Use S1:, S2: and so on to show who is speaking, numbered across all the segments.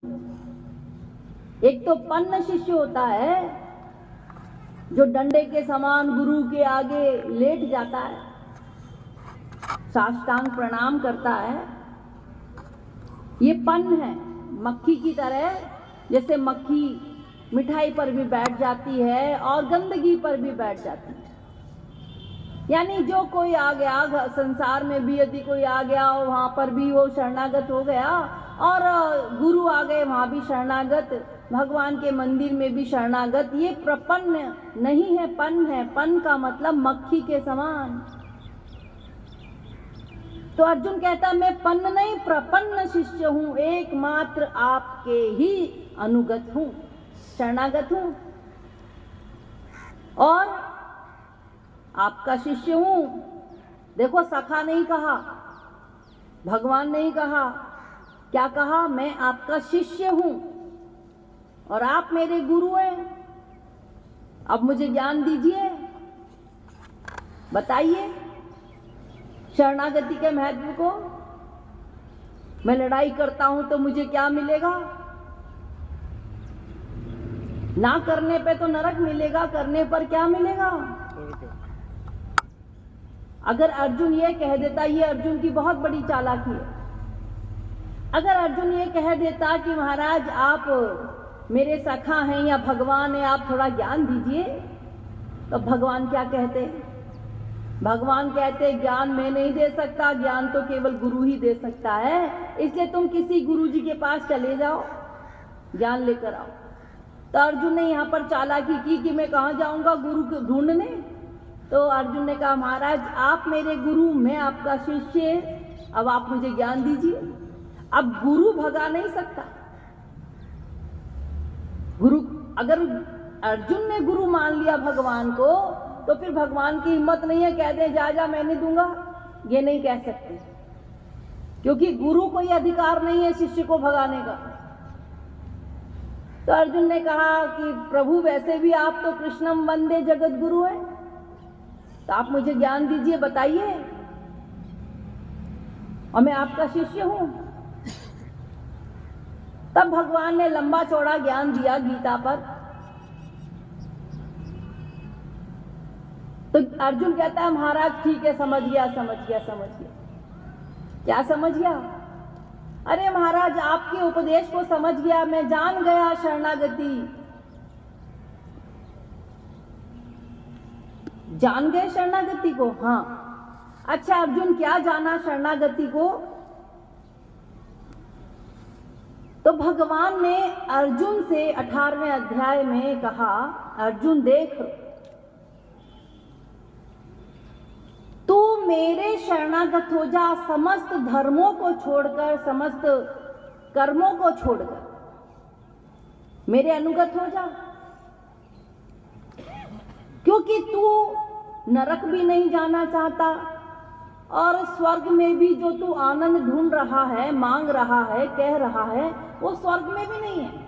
S1: एक तो पन्न शिष्य होता है जो डंडे के समान गुरु के आगे लेट जाता है, साष्टांग प्रणाम करता है। ये पन्न है, मक्खी की तरह। जैसे मक्खी मिठाई पर भी बैठ जाती है और गंदगी पर भी बैठ जाती है। यानी जो कोई आ गया संसार में भी, यदि कोई आ गया वहां पर भी वो शरणागत हो गया, और गुरु आ गए वहां भी शरणागत, भगवान के मंदिर में भी शरणागत। ये प्रपन्न नहीं है, पन्न है। पन्न का मतलब मक्खी के समान। तो अर्जुन कहता मैं पन्न नहीं प्रपन्न शिष्य हूं, एकमात्र आपके ही अनुगत हूं, शरणागत हूं और आपका शिष्य हूं। देखो, सखा नहीं कहा, भगवान नहीं कहा, क्या कहा? मैं आपका शिष्य हूं और आप मेरे गुरु हैं। अब मुझे ज्ञान दीजिए, बताइए शरणागति के महत्व को। मैं लड़ाई करता हूं तो मुझे क्या मिलेगा? ना करने पे तो नरक मिलेगा, करने पर क्या मिलेगा? अगर अर्जुन ये कह देता, ये अर्जुन की बहुत बड़ी चालाकी है, अगर अर्जुन ये कह देता कि महाराज आप मेरे सखा हैं या भगवान हैं, आप थोड़ा ज्ञान दीजिए, तो भगवान क्या कहते? भगवान कहते ज्ञान मैं नहीं दे सकता, ज्ञान तो केवल गुरु ही दे सकता है, इसलिए तुम किसी गुरु जी के पास चले जाओ, ज्ञान लेकर आओ। तो अर्जुन ने यहाँ पर चालाकी की कि मैं कहाँ जाऊंगा गुरु को ढूंढने। तो अर्जुन ने कहा महाराज आप मेरे गुरु, मैं आपका शिष्य, अब आप मुझे ज्ञान दीजिए। अब गुरु भगा नहीं सकता। गुरु, अगर अर्जुन ने गुरु मान लिया भगवान को, तो फिर भगवान की हिम्मत नहीं है कह दे जा जा मैं नहीं दूंगा, ये नहीं कह सकते, क्योंकि गुरु को यह अधिकार नहीं है शिष्य को भगाने का। तो अर्जुन ने कहा कि प्रभु वैसे भी आप तो कृष्णम वंदे जगत गुरु हैं, तो आप मुझे ज्ञान दीजिए, बताइए, और मैं आपका शिष्य हूं। तब भगवान ने लंबा चौड़ा ज्ञान दिया गीता पर। तो अर्जुन कहता है महाराज ठीक है, समझ गया समझ गया समझ गया। क्या समझ गया? अरे महाराज आपके उपदेश को समझ गया, मैं जान गया शरणागति। जान गए शरणागति को? हाँ। अच्छा अर्जुन क्या जाना शरणागति को? तो भगवान ने अर्जुन से 18वें अध्याय में कहा, अर्जुन देख, तू मेरे शरणागत हो जा, समस्त धर्मों को छोड़कर, समस्त कर्मों को छोड़कर मेरे अनुगत हो जा, क्योंकि तू नरक भी नहीं जाना चाहता और स्वर्ग में भी जो तू आनंद ढूंढ रहा है, मांग रहा है, कह रहा है, वो स्वर्ग में भी नहीं है।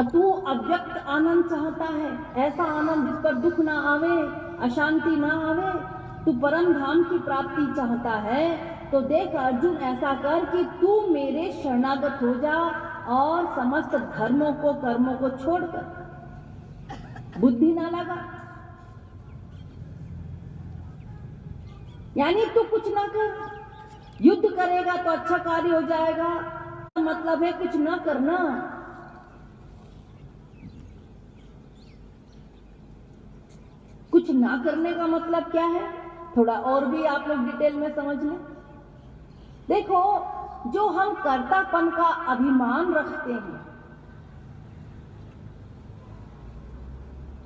S1: तू अव्यक्त आनंद चाहता है, ऐसा आनंद जिस पर दुख ना आवे, अशांति ना आवे, तू परम धाम की प्राप्ति चाहता है। तो देख अर्जुन ऐसा कर कि तू मेरे शरणागत हो जा और समस्त धर्मों को, कर्मों को छोड़कर, बुद्धि ना लगा, यानी तू कुछ ना कर। युद्ध करेगा तो अच्छा कार्य हो जाएगा, मतलब है कुछ ना करना। कुछ ना करने का मतलब क्या है, थोड़ा और भी आप लोग डिटेल में समझ लें। देखो, जो हम कर्तापन का अभिमान रखते हैं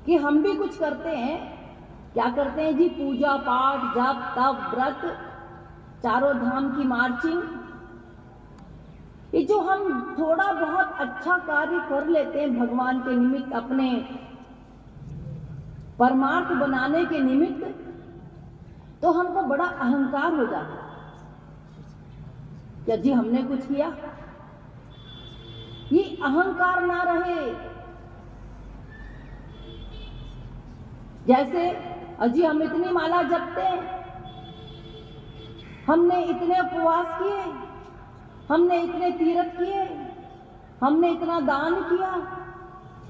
S1: कि हम भी कुछ करते हैं, क्या करते हैं जी? पूजा पाठ, जप तप व्रत, चारों धाम की मार्चिंग, ये जो हम थोड़ा बहुत अच्छा कार्य कर लेते हैं भगवान के निमित्त, अपने परमार्थ बनाने के निमित्त, तो हमको बड़ा अहंकार हो जाता है क्या जी हमने कुछ किया। ये अहंकार ना रहे। जैसे अजी हम इतनी माला जपते हैं, हमने इतने उपवास किए, हमने इतने तीर्थ किए, हमने इतना दान किया,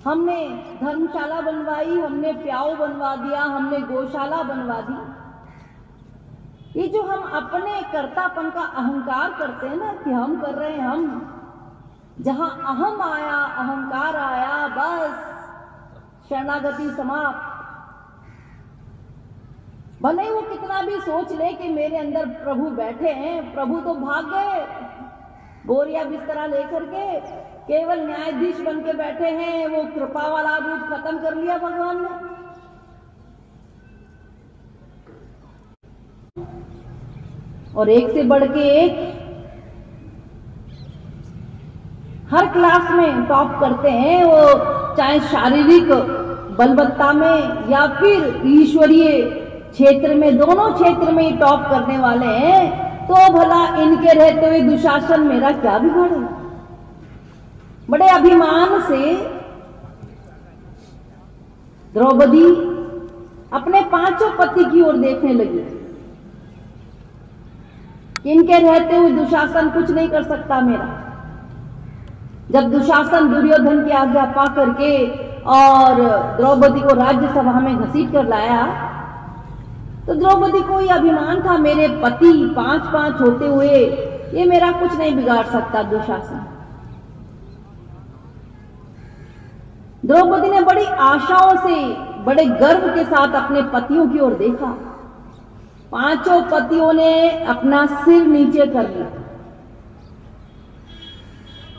S1: हमने धर्मशाला बनवाई, हमने प्याऊ बनवा दिया, हमने गौशाला बनवा दी। ये जो हम अपने कर्तापन का अहंकार करते हैं ना कि हम कर रहे हैं, हम जहां अहम आया, अहंकार आया, बस शरणागति समाप्त। भले वो कितना भी सोच ले कि मेरे अंदर प्रभु बैठे हैं, प्रभु तो भाग गए बोरिया बिस्तरा लेकर के, केवल न्यायाधीश बन के बैठे हैं। वो कृपा वाला रूप खत्म कर लिया भगवान ने। और एक से बढ़ के एक हर क्लास में टॉप करते हैं वो, चाहे शारीरिक बलवत्ता में या फिर ईश्वरीय क्षेत्र में, दोनों क्षेत्र में ही टॉप करने वाले हैं। तो भला इनके रहते हुए दुशासन मेरा क्या बिगाड़े। बड़े अभिमान से द्रौपदी अपने 5 पति की ओर देखने लगी। इनके रहते हुए दुशासन कुछ नहीं कर सकता मेरा। जब दुशासन दुर्योधन की आज्ञा पा करके और द्रौपदी को राज्यसभा में घसीट कर लाया, तो द्रौपदी को ये अभिमान था, मेरे पति 5 होते हुए ये मेरा कुछ नहीं बिगाड़ सकता दुशासन। द्रौपदी ने बड़ी आशाओं से, बड़े गर्व के साथ अपने पतियों की ओर देखा। 5 पतियों ने अपना सिर नीचे कर लिया।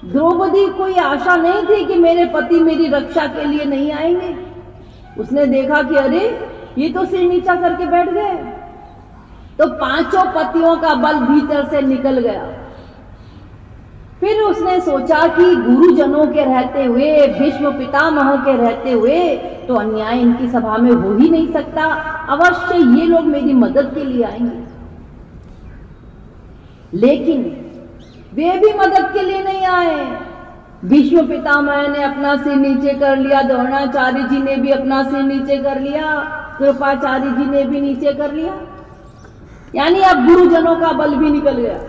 S1: द्रौपदी कोई आशा नहीं थी कि मेरे पति मेरी रक्षा के लिए नहीं आएंगे। उसने देखा कि अरे ये तो सिर नीचा करके बैठ गए, तो 5 पतियों का बल भीतर से निकल गया। फिर उसने सोचा कि गुरुजनों के रहते हुए, भीष्म पितामह के रहते हुए तो अन्याय इनकी सभा में हो ही नहीं सकता, अवश्य ये लोग मेरी मदद के लिए आएंगे। लेकिन वे भी मदद के लिए नहीं आए। भीष्म पितामह ने अपना सिर नीचे कर लिया, द्रोणाचार्य जी ने भी अपना सिर नीचे कर लिया, कृपाचार्य जी ने भी नीचे कर लिया, यानी अब गुरुजनों का बल भी निकल गया।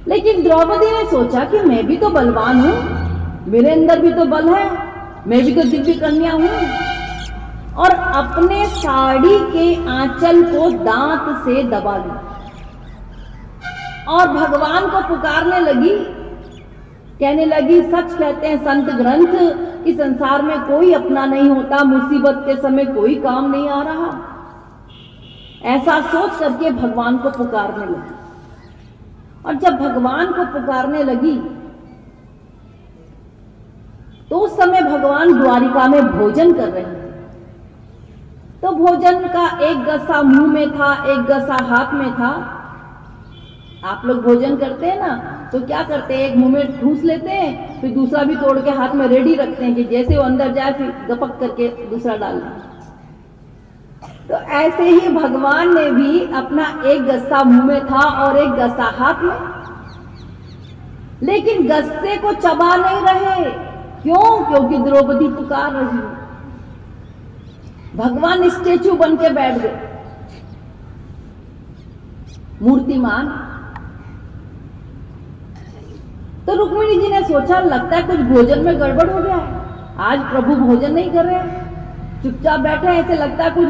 S1: लेकिन द्रौपदी ने सोचा कि मैं भी तो बलवान हूं, मेरे अंदर भी तो बल है, मैं भी तो दिव्य कन्या हूं, और अपने साड़ी के आंचल को दांत से दबा लिया और भगवान को पुकारने लगी। कहने लगी, सच कहते हैं संत ग्रंथ कि संसार में कोई अपना नहीं होता, मुसीबत के समय कोई काम नहीं आ रहा। ऐसा सोच करके भगवान को पुकारने लगी। और जब भगवान को पुकारने लगी तो उस समय भगवान द्वारिका में भोजन कर रहे थे। तो भोजन का एक गस्सा मुंह में था, एक गस्सा हाथ में था। आप लोग भोजन करते हैं ना, तो क्या करते हैं, एक मुंह में ठूस लेते हैं, फिर दूसरा भी तोड़ के हाथ में रेडी रखते हैं कि जैसे वो अंदर जाए फिर गपक करके दूसरा डालना। तो ऐसे ही भगवान ने भी अपना एक गस्सा मुंह में था और एक गस्सा हाथ में, लेकिन गस्से को चबा नहीं रहे। क्यों? क्योंकि द्रौपदी पुकार रही है। भगवान स्टेचू बन के बैठ गए, मूर्तिमान। तो रुक्मिणी जी ने सोचा, लगता है कुछ भोजन में गड़बड़ हो गया है, आज प्रभु भोजन नहीं कर रहे, चुपचाप बैठे हैं, ऐसे लगता है कुछ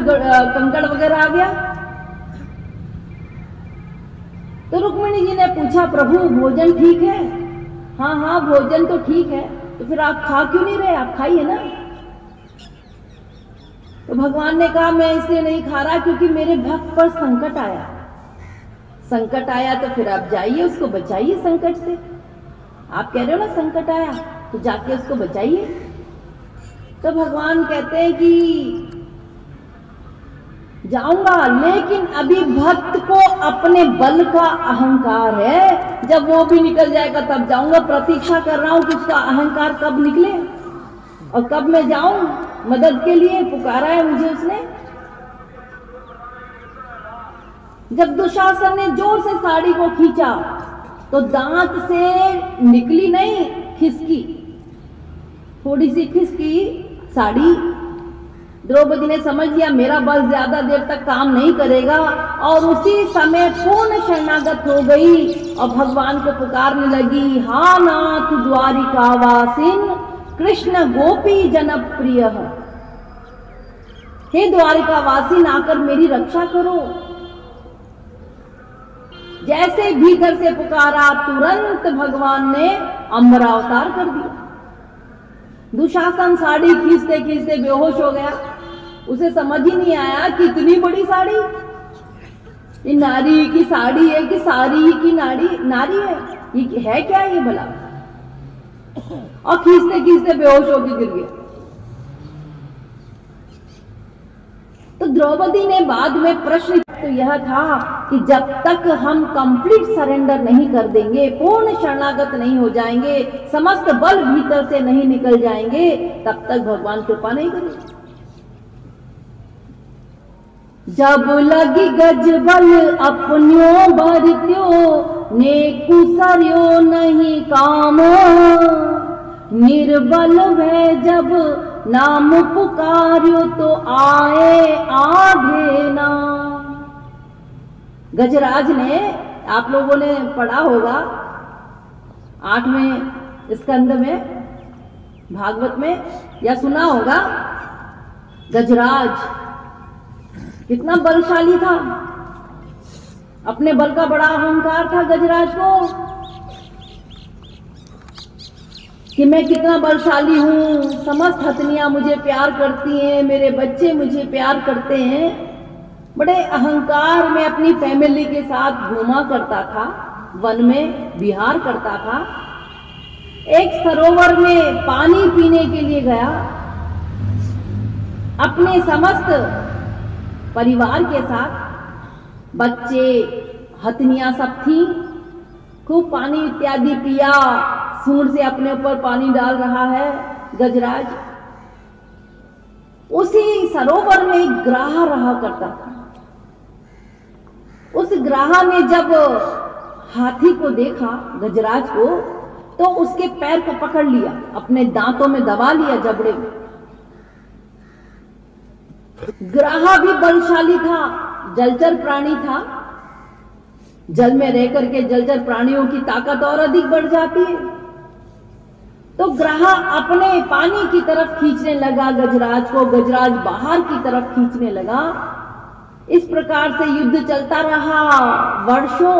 S1: कंकड़ वगैरह आ गया। तो रुक्मिणी जी ने पूछा, प्रभु भोजन ठीक है? हाँ हाँ भोजन तो ठीक है। तो फिर आप खा क्यों नहीं रहे? आप खाइए ना। तो भगवान ने कहा, मैं इसलिए नहीं खा रहा क्योंकि मेरे भक्त पर संकट आया। संकट आया तो फिर आप जाइए, उसको बचाइए संकट से। आप कह रहे हो ना संकट आया, तो जाके उसको बचाइए। तो भगवान कहते हैं कि जाऊंगा, लेकिन अभी भक्त को अपने बल का अहंकार है, जब वो भी निकल जाएगा तब जाऊंगा। प्रतीक्षा कर रहा हूं कि उसका अहंकार कब निकले और कब मैं जाऊं मदद के लिए। पुकारा है मुझे उसने। जब दुशासन ने जोर से साड़ी को खींचा तो दांत से निकली नहीं, खिसकी, थोड़ी सी खिसकी साड़ी। द्रौपदी ने समझ लिया मेरा बल ज्यादा देर तक काम नहीं करेगा, और उसी समय पूर्ण शरणागत हो गई और भगवान को पुकारने लगी, हा नाथ द्वारिका वासिन कृष्ण गोपी जनप्रिय, हे द्वारिका वासिन आकर मेरी रक्षा करो। जैसे भीतर से पुकारा तुरंत भगवान ने अमरावतार कर दिया। दुशासन साड़ी खींचते खींचते बेहोश हो गया, उसे समझ ही नहीं आया कि इतनी बड़ी साड़ी, ये नारी की साड़ी है कि साड़ी की नारी है, ये है क्या ये भला, और खींचते खींचते बेहोश होकर गिर गया। तो द्रौपदी ने बाद में प्रश्न तो यह था कि जब तक हम कंप्लीट सरेंडर नहीं कर देंगे, पूर्ण शरणागत नहीं हो जाएंगे, समस्त बल भीतर से नहीं निकल जाएंगे, तब तक भगवान कृपा नहीं करेंगे। जब लगी गज बल अपन्यो बरत्यो, ने कुसर्यो नहीं काम, निर्बल भय जब नाम पुकार्यो, तो आए आधे नाम। गजराज ने, आप लोगों ने पढ़ा होगा 8वें स्कंद में भागवत में, या सुना होगा, गजराज कितना बलशाली था, अपने बल का बड़ा अहंकार था गजराज को कि मैं कितना बलशाली हूं, समस्त हथनियां मुझे प्यार करती हैं, मेरे बच्चे मुझे प्यार करते हैं। बड़े अहंकार में अपनी फैमिली के साथ घूमा करता था, वन में विहार करता था। एक सरोवर में पानी पीने के लिए गया, अपने समस्त परिवार के साथ, बच्चे हथनियां सब थी, खूब पानी इत्यादि पिया, सूंड से अपने ऊपर पानी डाल रहा है गजराज। उसी सरोवर में एक ग्राह रहा करता था। उस ग्राह ने जब हाथी को देखा, गजराज को, तो उसके पैर को पकड़ लिया, अपने दांतों में दबा लिया, जबड़े में। ग्राह भी बलशाली था, जलचर प्राणी था, जल में रह करके जलचर प्राणियों की ताकत और अधिक बढ़ जाती है। तो ग्राह अपने पानी की तरफ खींचने लगा गजराज को, गजराज बाहर की तरफ खींचने लगा। इस प्रकार से युद्ध चलता रहा वर्षों,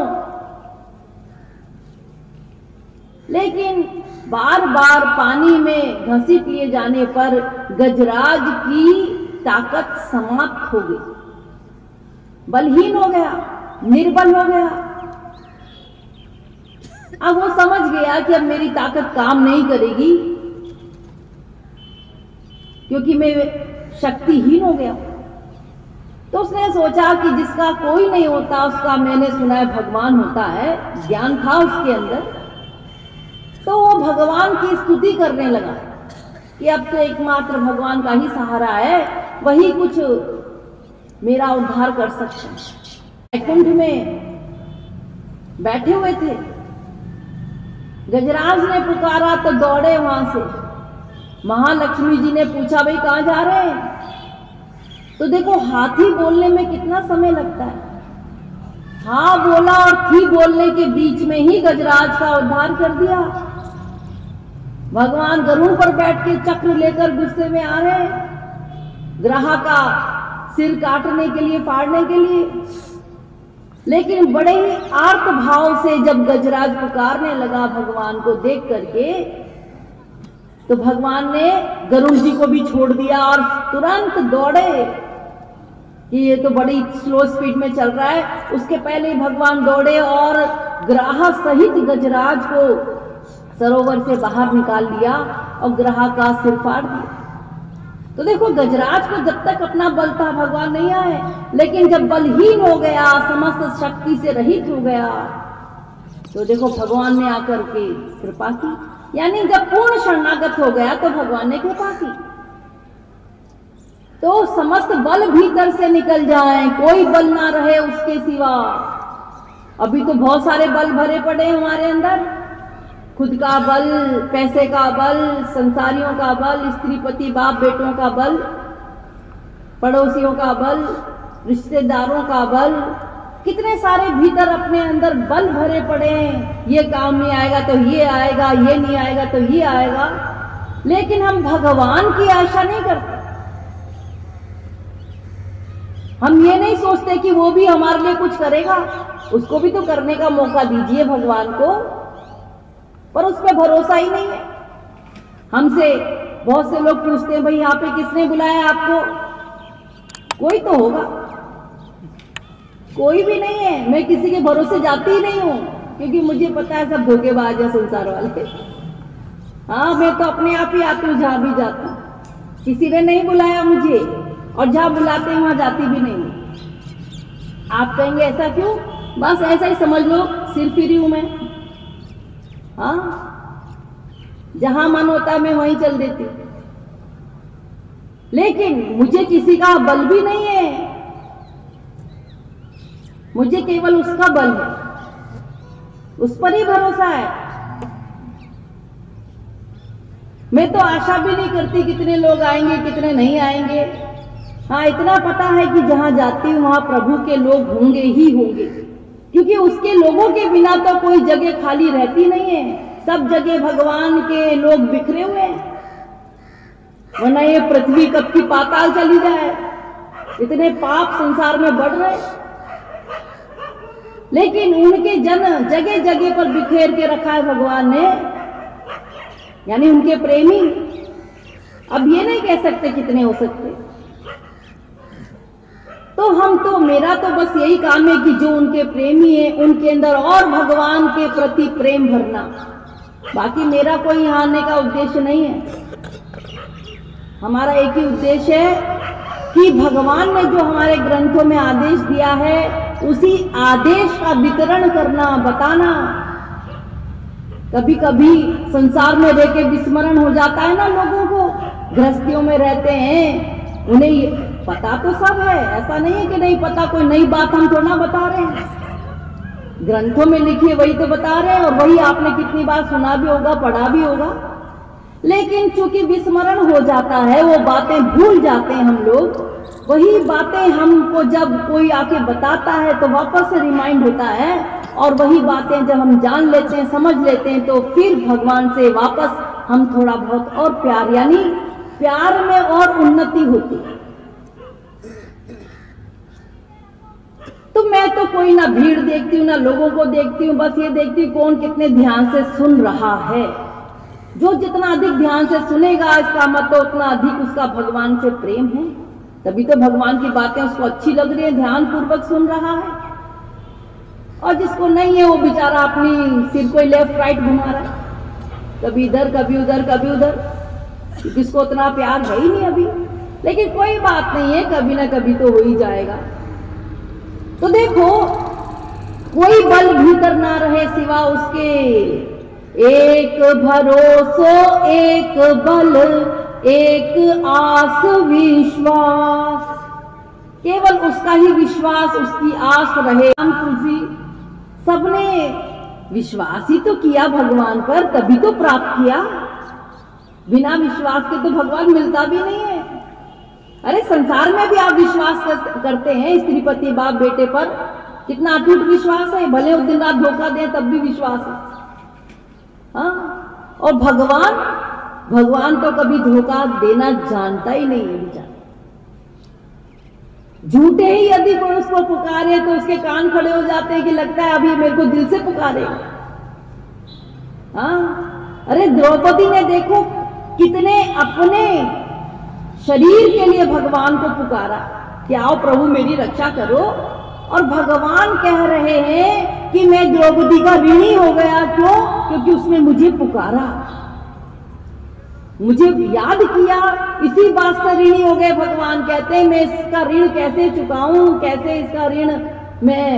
S1: लेकिन बार बार पानी में घसीट लिए जाने पर गजराज की ताकत समाप्त हो गई, बलहीन हो गया, निर्बल हो गया। अब वो समझ गया कि अब मेरी ताकत काम नहीं करेगी, क्योंकि मैं शक्तिहीन हो गया। तो उसने सोचा कि जिसका कोई नहीं होता उसका, मैंने सुना है, भगवान होता है, ज्ञान था उसके अंदर। तो वो भगवान की स्तुति करने लगा कि अब तो एकमात्र भगवान का ही सहारा है, वही कुछ मेरा उद्धार कर सकते हैं। कुंड में बैठे हुए थे, गजराज ने पुकारा तो दौड़े वहां से। महालक्ष्मी जी ने पूछा, भाई कहां जा रहे हैं? तो देखो, हाथी बोलने में कितना समय लगता है। हाँ बोला और थी बोलने के बीच में ही गजराज का उद्धार कर दिया। भगवान गरुड़ पर बैठ के चक्र लेकर गुस्से में आ रहे, ग्राह का सिर काटने के लिए, फाड़ने के लिए। लेकिन बड़े ही आर्त भाव से जब गजराज पुकारने लगा भगवान को देख करके, तो भगवान ने गरुड़ जी को भी छोड़ दिया और तुरंत दौड़े कि ये तो बड़ी स्लो स्पीड में चल रहा है। उसके पहले ही भगवान दौड़े और ग्राह सहित गजराज को सरोवर से बाहर निकाल लिया और ग्राह का सिर फाड़ दिया। तो देखो, गजराज को जब तक अपना बल था भगवान नहीं आए, लेकिन जब बलहीन हो गया, समस्त शक्ति से रहित हो गया, तो देखो भगवान ने आकर के कृपा की। यानी जब पूर्ण शरणागत हो गया तो भगवान ने कृपा की। तो समस्त बल भीतर से निकल जाए, कोई बल ना रहे उसके सिवा। अभी तो बहुत सारे बल भरे पड़े हमारे अंदर, खुद का बल, पैसे का बल, संसारियों का बल, स्त्री पति बाप बेटों का बल, पड़ोसियों का बल, रिश्तेदारों का बल, कितने सारे भीतर अपने अंदर बल भरे पड़े हैं। ये काम नहीं आएगा तो ये आएगा, ये नहीं आएगा तो ये आएगा, लेकिन हम भगवान की आशा नहीं करते। हम ये नहीं सोचते कि वो भी हमारे लिए कुछ करेगा, उसको भी तो करने का मौका दीजिए भगवान को, पर उस पर भरोसा ही नहीं है। हमसे बहुत से लोग पूछते हैं, भाई यहाँ पे किसने बुलाया आपको? कोई तो होगा, कोई भी नहीं है। मैं किसी के भरोसे जाती ही नहीं हूँ, क्योंकि मुझे पता है सब धोखेबाज है संसार वाले। हाँ, मैं तो अपने आप ही आती हूँ जहां भी जाती हूँ। किसी ने नहीं बुलाया मुझे, और जहां बुलाते हैं वहां जाती भी नहीं। आप कहेंगे ऐसा क्यों? बस ऐसा ही समझ लो, सिर फिरी हूं मैं। हाँ, जहां मन होता है मैं वहीं चल देती। लेकिन मुझे किसी का बल भी नहीं है, मुझे केवल उसका बल है, उस पर ही भरोसा है। मैं तो आशा भी नहीं करती कितने लोग आएंगे कितने नहीं आएंगे। हाँ, इतना पता है कि जहां जाती हूं वहां प्रभु के लोग होंगे ही होंगे, क्योंकि उसके लोगों के बिना तो कोई जगह खाली रहती नहीं है। सब जगह भगवान के लोग बिखरे हुए हैं, वरना ये पृथ्वी कब की पाताल चली जाए। इतने पाप संसार में बढ़ रहे, लेकिन उनके जन जगह जगह पर बिखेर के रखा है भगवान ने, यानी उनके प्रेमी। अब ये नहीं कह सकते कितने हो सकते। तो मेरा तो बस यही काम है कि जो उनके प्रेमी है उनके अंदर और भगवान के प्रति प्रेम भरना। बाकी मेरा कोई यहाँ आने का उद्देश्य नहीं है। हमारा एक ही उद्देश्य है कि भगवान ने जो हमारे ग्रंथों में आदेश दिया है उसी आदेश का वितरण करना, बताना। कभी कभी संसार में रह के विस्मरण हो जाता है ना लोगों को, गृहस्थियों में रहते हैं, उन्हें पता तो सब है, ऐसा नहीं है कि नहीं पता। कोई नई बात हम थोड़ा बता रहे हैं, ग्रंथों में लिखी वही तो बता रहे हैं, और वही आपने कितनी बार सुना भी होगा, पढ़ा भी होगा। लेकिन चूंकि विस्मरण हो जाता है, वो बातें भूल जाते हैं हम लोग। वही बातें हमको जब कोई आके बताता है तो वापस से रिमाइंड होता है, और वही बातें जब हम जान लेते हैं, समझ लेते हैं, तो फिर भगवान से वापस हम थोड़ा बहुत और प्यार, यानी प्यार में और उन्नति होती है। तो मैं तो कोई ना भीड़ देखती हूँ ना लोगों को देखती हूँ, बस ये देखती हूँ कौन कितने ध्यान से सुन रहा है। जो जितना अधिक ध्यान से सुनेगा, इसका मतलब उतना अधिक उसका भगवान से प्रेम है, तभी तो भगवान की बातें उसको अच्छी लग रही है, ध्यान पूर्वक सुन रहा है। और जिसको नहीं है वो बेचारा अपनी सिर को लेफ्ट राइट घुमा रहा है, कभी इधर कभी उधर कभी उधर, जिसको उतना प्यार है ही नहीं अभी। लेकिन कोई बात नहीं है, कभी ना कभी तो हो ही जाएगा। तो देखो, कोई बल भीतर ना रहे सिवा उसके, एक भरोसो एक बल एक आस विश्वास, केवल उसका ही विश्वास, उसकी आस रहे। हम तुलसी सबने विश्वास ही तो किया भगवान पर, तभी तो प्राप्त किया। बिना विश्वास के तो भगवान मिलता भी नहीं है। अरे संसार में भी आप विश्वास करते हैं स्त्री पति बाप बेटे पर, कितना अटूट विश्वास है, भले वो दिन रात धोखा दें तब भी विश्वास है। हाँ, और भगवान तो कभी धोखा देना जानता ही नहीं है बेचारा। झूठे ही यदि कोई उसको पुकारे तो उसके कान खड़े हो जाते हैं कि लगता है अभी मेरे को दिल से पुकारे। हाँ, अरे द्रौपदी ने देखो कितने अपने शरीर के लिए भगवान को पुकारा कि आओ प्रभु मेरी रक्षा करो, और भगवान कह रहे हैं कि मैं द्रौपदी का ऋणी हो गया। क्यों? क्योंकि उसने मुझे पुकारा, मुझे याद किया, इसी बात से ऋणी हो गए। भगवान कहते हैं मैं इसका ऋण कैसे चुकाऊं, कैसे इसका ऋण मैं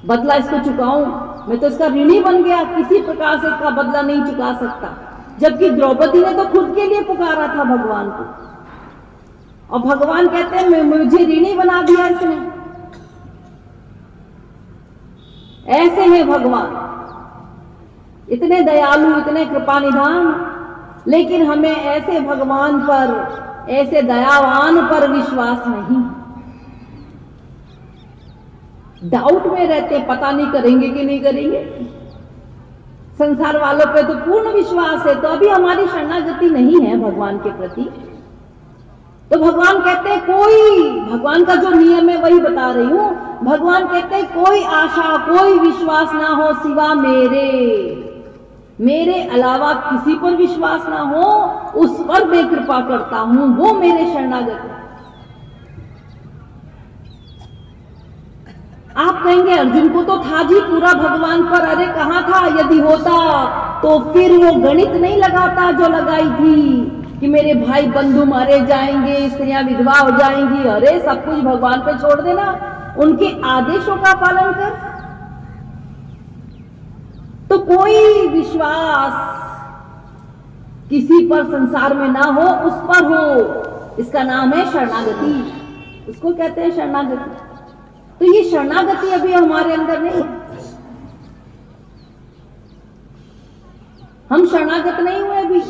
S1: बदला इसको चुकाऊं, मैं तो इसका ऋणी बन गया, किसी प्रकार से इसका बदला नहीं चुका सकता। जबकि द्रौपदी ने तो खुद के लिए पुकारा था भगवान को, और भगवान कहते हैं मुझे ऋणी बना दिया इसने। ऐसे हैं भगवान, इतने दयालु, इतने कृपा निधान। लेकिन हमें ऐसे भगवान पर ऐसे दयावान पर विश्वास नहीं। डाउट में रहते, पता नहीं करेंगे कि नहीं करेंगे। संसार वालों पे तो पूर्ण विश्वास है, तो अभी हमारी शरणागति नहीं है भगवान के प्रति। तो भगवान कहते हैं कोई, भगवान का जो नियम है वही बता रही हूं। भगवान कहते हैं कोई आशा, कोई विश्वास ना हो सिवा मेरे अलावा किसी पर विश्वास ना हो, उस पर मैं कृपा करता हूं, वो मेरे शरणागत है। आप कहेंगे अर्जुन को तो था जी पूरा भगवान पर, अरे कहां था? यदि होता तो फिर वो गणित नहीं लगाता जो लगाई थी कि मेरे भाई बंधु मारे जाएंगे, स्त्रियां विधवा हो जाएंगी। अरे सब कुछ भगवान पे छोड़ देना, उनके आदेशों का पालन कर। तो कोई विश्वास किसी पर संसार में ना हो, उस पर हो, इसका नाम है शरणागति। उसको कहते हैं शरणागति। तो ये शरणागति अभी हमारे अंदर नहीं, हम शरणागत नहीं हुए अभी।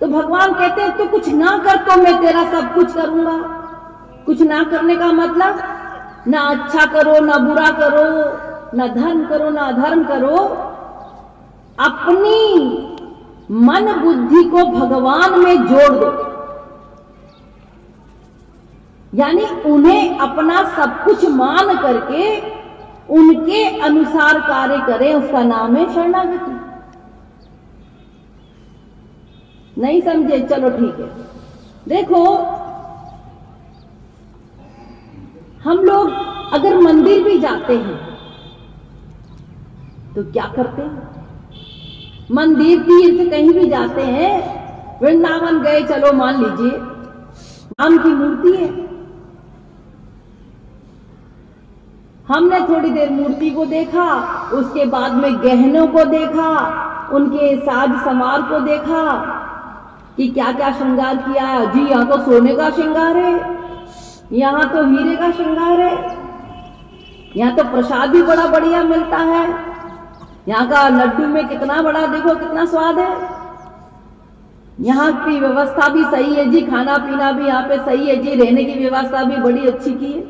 S1: तो भगवान कहते हैं तू कुछ ना कर तो मैं तेरा सब कुछ करूंगा। कुछ ना करने का मतलब ना अच्छा करो ना बुरा करो, ना धर्म करो ना अधर्म करो, अपनी मन बुद्धि को भगवान में जोड़ दो, यानी उन्हें अपना सब कुछ मान करके उनके अनुसार कार्य करें, उसका नाम है शरणागति। नहीं समझे? चलो ठीक है। देखो हम लोग अगर मंदिर भी जाते हैं तो क्या करते हैं? मंदिर तीर्थ कहीं भी जाते हैं, वृंदावन गए, चलो मान लीजिए राम की मूर्ति है, हमने थोड़ी देर मूर्ति को देखा, उसके बाद में गहनों को देखा, उनके साज समार को देखा कि क्या क्या श्रृंगार किया है। जी यहाँ तो सोने का श्रृंगार है, यहाँ तो हीरे का श्रृंगार है, यहाँ तो प्रसाद भी बड़ा बढ़िया मिलता है, यहाँ का लड्डू में कितना बड़ा देखो कितना स्वाद है, यहाँ की व्यवस्था भी सही है जी, खाना पीना भी यहाँ पे सही है जी, रहने की व्यवस्था भी बड़ी अच्छी की है।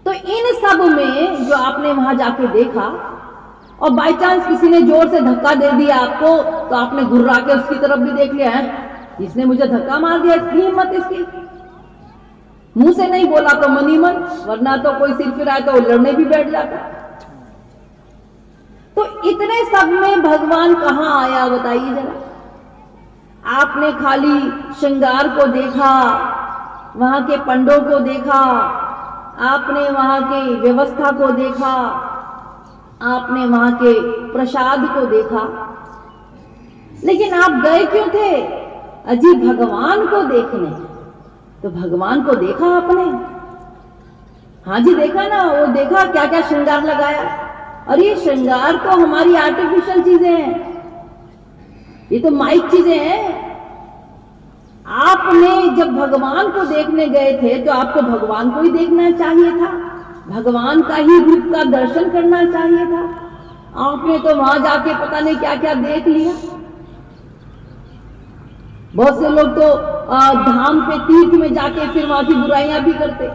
S1: तो इन सब में जो आपने वहां जाके देखा और बाय चांस किसी ने जोर से धक्का दे दिया आपको, तो आपने घुर्रा के उसकी तरफ भी देख लिया है, इसने मुझे धक्का मार दिया, इतनी हिम्मत इसकी। मुंह से नहीं बोला तो मन ही मन, वरना तो कोई सिर फिराए तो लड़ने भी बैठ जाता। तो इतने सब में भगवान कहां आया बताइए जरा। आपने खाली श्रृंगार को देखा, वहां के पंडों को देखा, आपने वहां की व्यवस्था को देखा, आपने वहां के प्रसाद को देखा, लेकिन आप गए क्यों थे? अजी भगवान को देखने। तो भगवान को देखा आपने? हाँ जी देखा ना, वो देखा क्या क्या श्रृंगार लगाया। और ये श्रृंगार तो हमारी आर्टिफिशियल चीजें हैं, ये तो माइक चीजें हैं। आपने जब भगवान को देखने गए थे तो आपको भगवान को ही देखना चाहिए था, भगवान का ही रूप का दर्शन करना चाहिए था। आपने तो वहां जाके पता नहीं क्या क्या देख लिया। बहुत से लोग तो धाम पे तीर्थ में जाके फिर वहां की बुराइयां भी करते।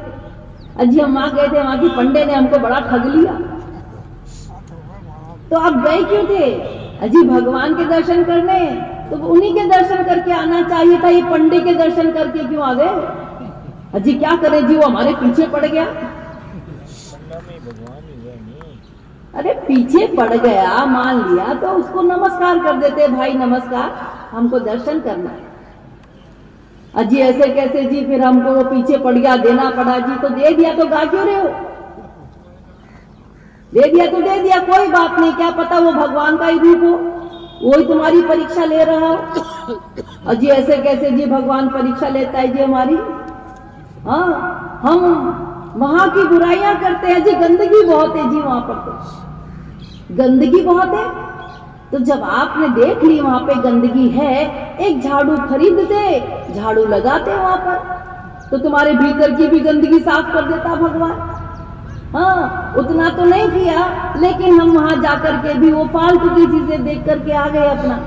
S1: अजी हम वहां गए थे, वहां की पंडे ने हमको बड़ा ठग लिया। तो आप गए क्यों थे? अजी भगवान के दर्शन करने, तो उन्हीं के दर्शन करके आना चाहिए था, ये पंडे के दर्शन करके क्यों आ गए? अजी क्या करें जी, वो हमारे पीछे पड़ गया। अरे पीछे पड़ गया मान लिया तो उसको नमस्कार कर देते, भाई नमस्कार हमको दर्शन करना है। अजी ऐसे कैसे जी, फिर हमको वो पीछे पड़ गया देना पड़ा जी। तो दे दिया तो गा क्यों रहे हो? दे दिया तो दे दिया, कोई बात नहीं, क्या पता वो भगवान का ही रूप हो, वही तुम्हारी परीक्षा ले रहा हो। अजी ऐसे कैसे जी भगवान परीक्षा लेता है जी हमारी? हाँ हम वहां की बुराइयां करते हैं जी, गंदगी बहुत है जी वहां पर, तो गंदगी बहुत है। तो जब आपने देख ली वहां पे गंदगी है, एक झाड़ू खरीदते, झाड़ू लगाते वहां पर, तो तुम्हारे भीतर की भी गंदगी साफ कर देता भगवान। हाँ उतना तो नहीं किया, लेकिन हम वहां जाकर के भी वो फालतू की चीजें देख करके आ गए अपना।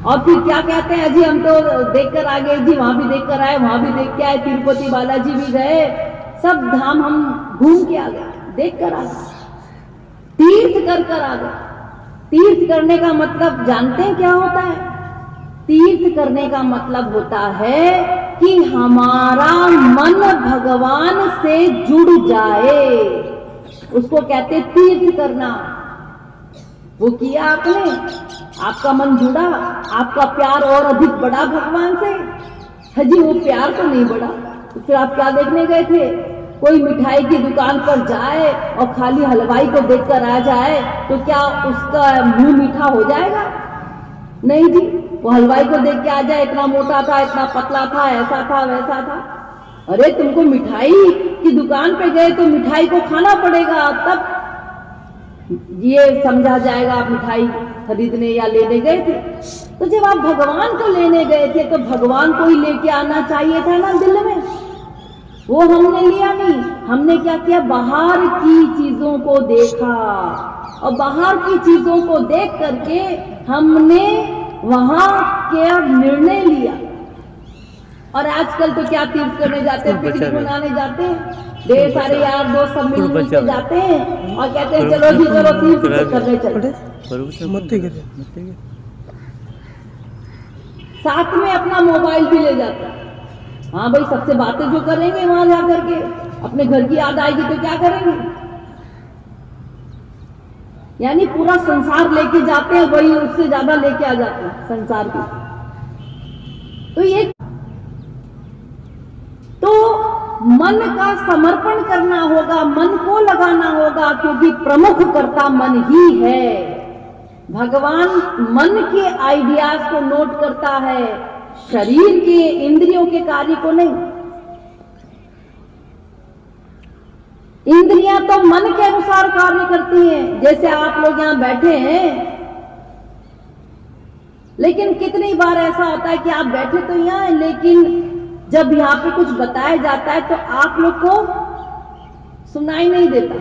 S1: और फिर क्या कहते हैं, जी हम तो देख कर आ गए जी, वहां भी देख कर आए, वहां भी देख के आए, तिरुपति बालाजी भी गए, सब धाम हम घूम के आ गए, देख कर आ गए, तीर्थ कर आ गए। तीर्थ करने का मतलब जानते हैं क्या होता है? तीर्थ करने का मतलब होता है कि हमारा मन भगवान से जुड़ जाए, उसको कहते तीर्थ करना। वो किया आपने, आपका मन जुड़ा, आपका प्यार और अधिक बढ़ा भगवान से। हजी वो प्यार तो नहीं बढ़ा, तो फिर आप क्या देखने गए थे? कोई मिठाई की दुकान पर जाए और खाली हलवाई को देखकर आ जाए तो क्या उसका मुंह मीठा हो जाएगा? नहीं जी, वो हलवाई को देख के आ जाए, इतना मोटा था, इतना पतला था, ऐसा था, वैसा था। अरे तुमको मिठाई की दुकान पे गए तो मिठाई को खाना पड़ेगा, तब ये समझा जाएगा आप मिठाई खरीदने या लेने गए थे। तो जब आप भगवान को लेने गए थे तो भगवान को ही लेके आना चाहिए था ना दिल में, वो हमने लिया नहीं। हमने क्या किया? बाहर की चीजों को देखा, और बाहर की चीजों को देख करके हमने वहां क्या निर्णय लिया। और आजकल तो क्या तीर्थ करने जाते हैं, पिकनिक मनाने जाते हैं, ढेर सारे यार दोस्त सब मिल के जाते हैं और कहते हैं चलो जी चलो तीर्थ करने चलते, साथ में अपना मोबाइल भी ले जाते हैं। हाँ भाई, सबसे बातें जो करेंगे वहां जाकर के, अपने घर की याद आएगी तो क्या करेंगे? यानी पूरा संसार लेके जाते हैं, वही उससे ज्यादा लेके आ जाते हैं संसार की। तो ये तो मन का समर्पण करना होगा, मन को लगाना होगा, क्योंकि प्रमुख कर्ता मन ही है। भगवान मन के आइडियाज को नोट करता है, शरीर के इंद्रियों के कार्य को नहीं। इंद्रियां तो मन के अनुसार कार्य करती हैं। जैसे आप लोग यहां बैठे हैं, लेकिन कितनी बार ऐसा होता है कि आप बैठे तो यहां हैं, लेकिन जब यहाँ पे कुछ बताया जाता है तो आप लोग को सुनाई नहीं देता।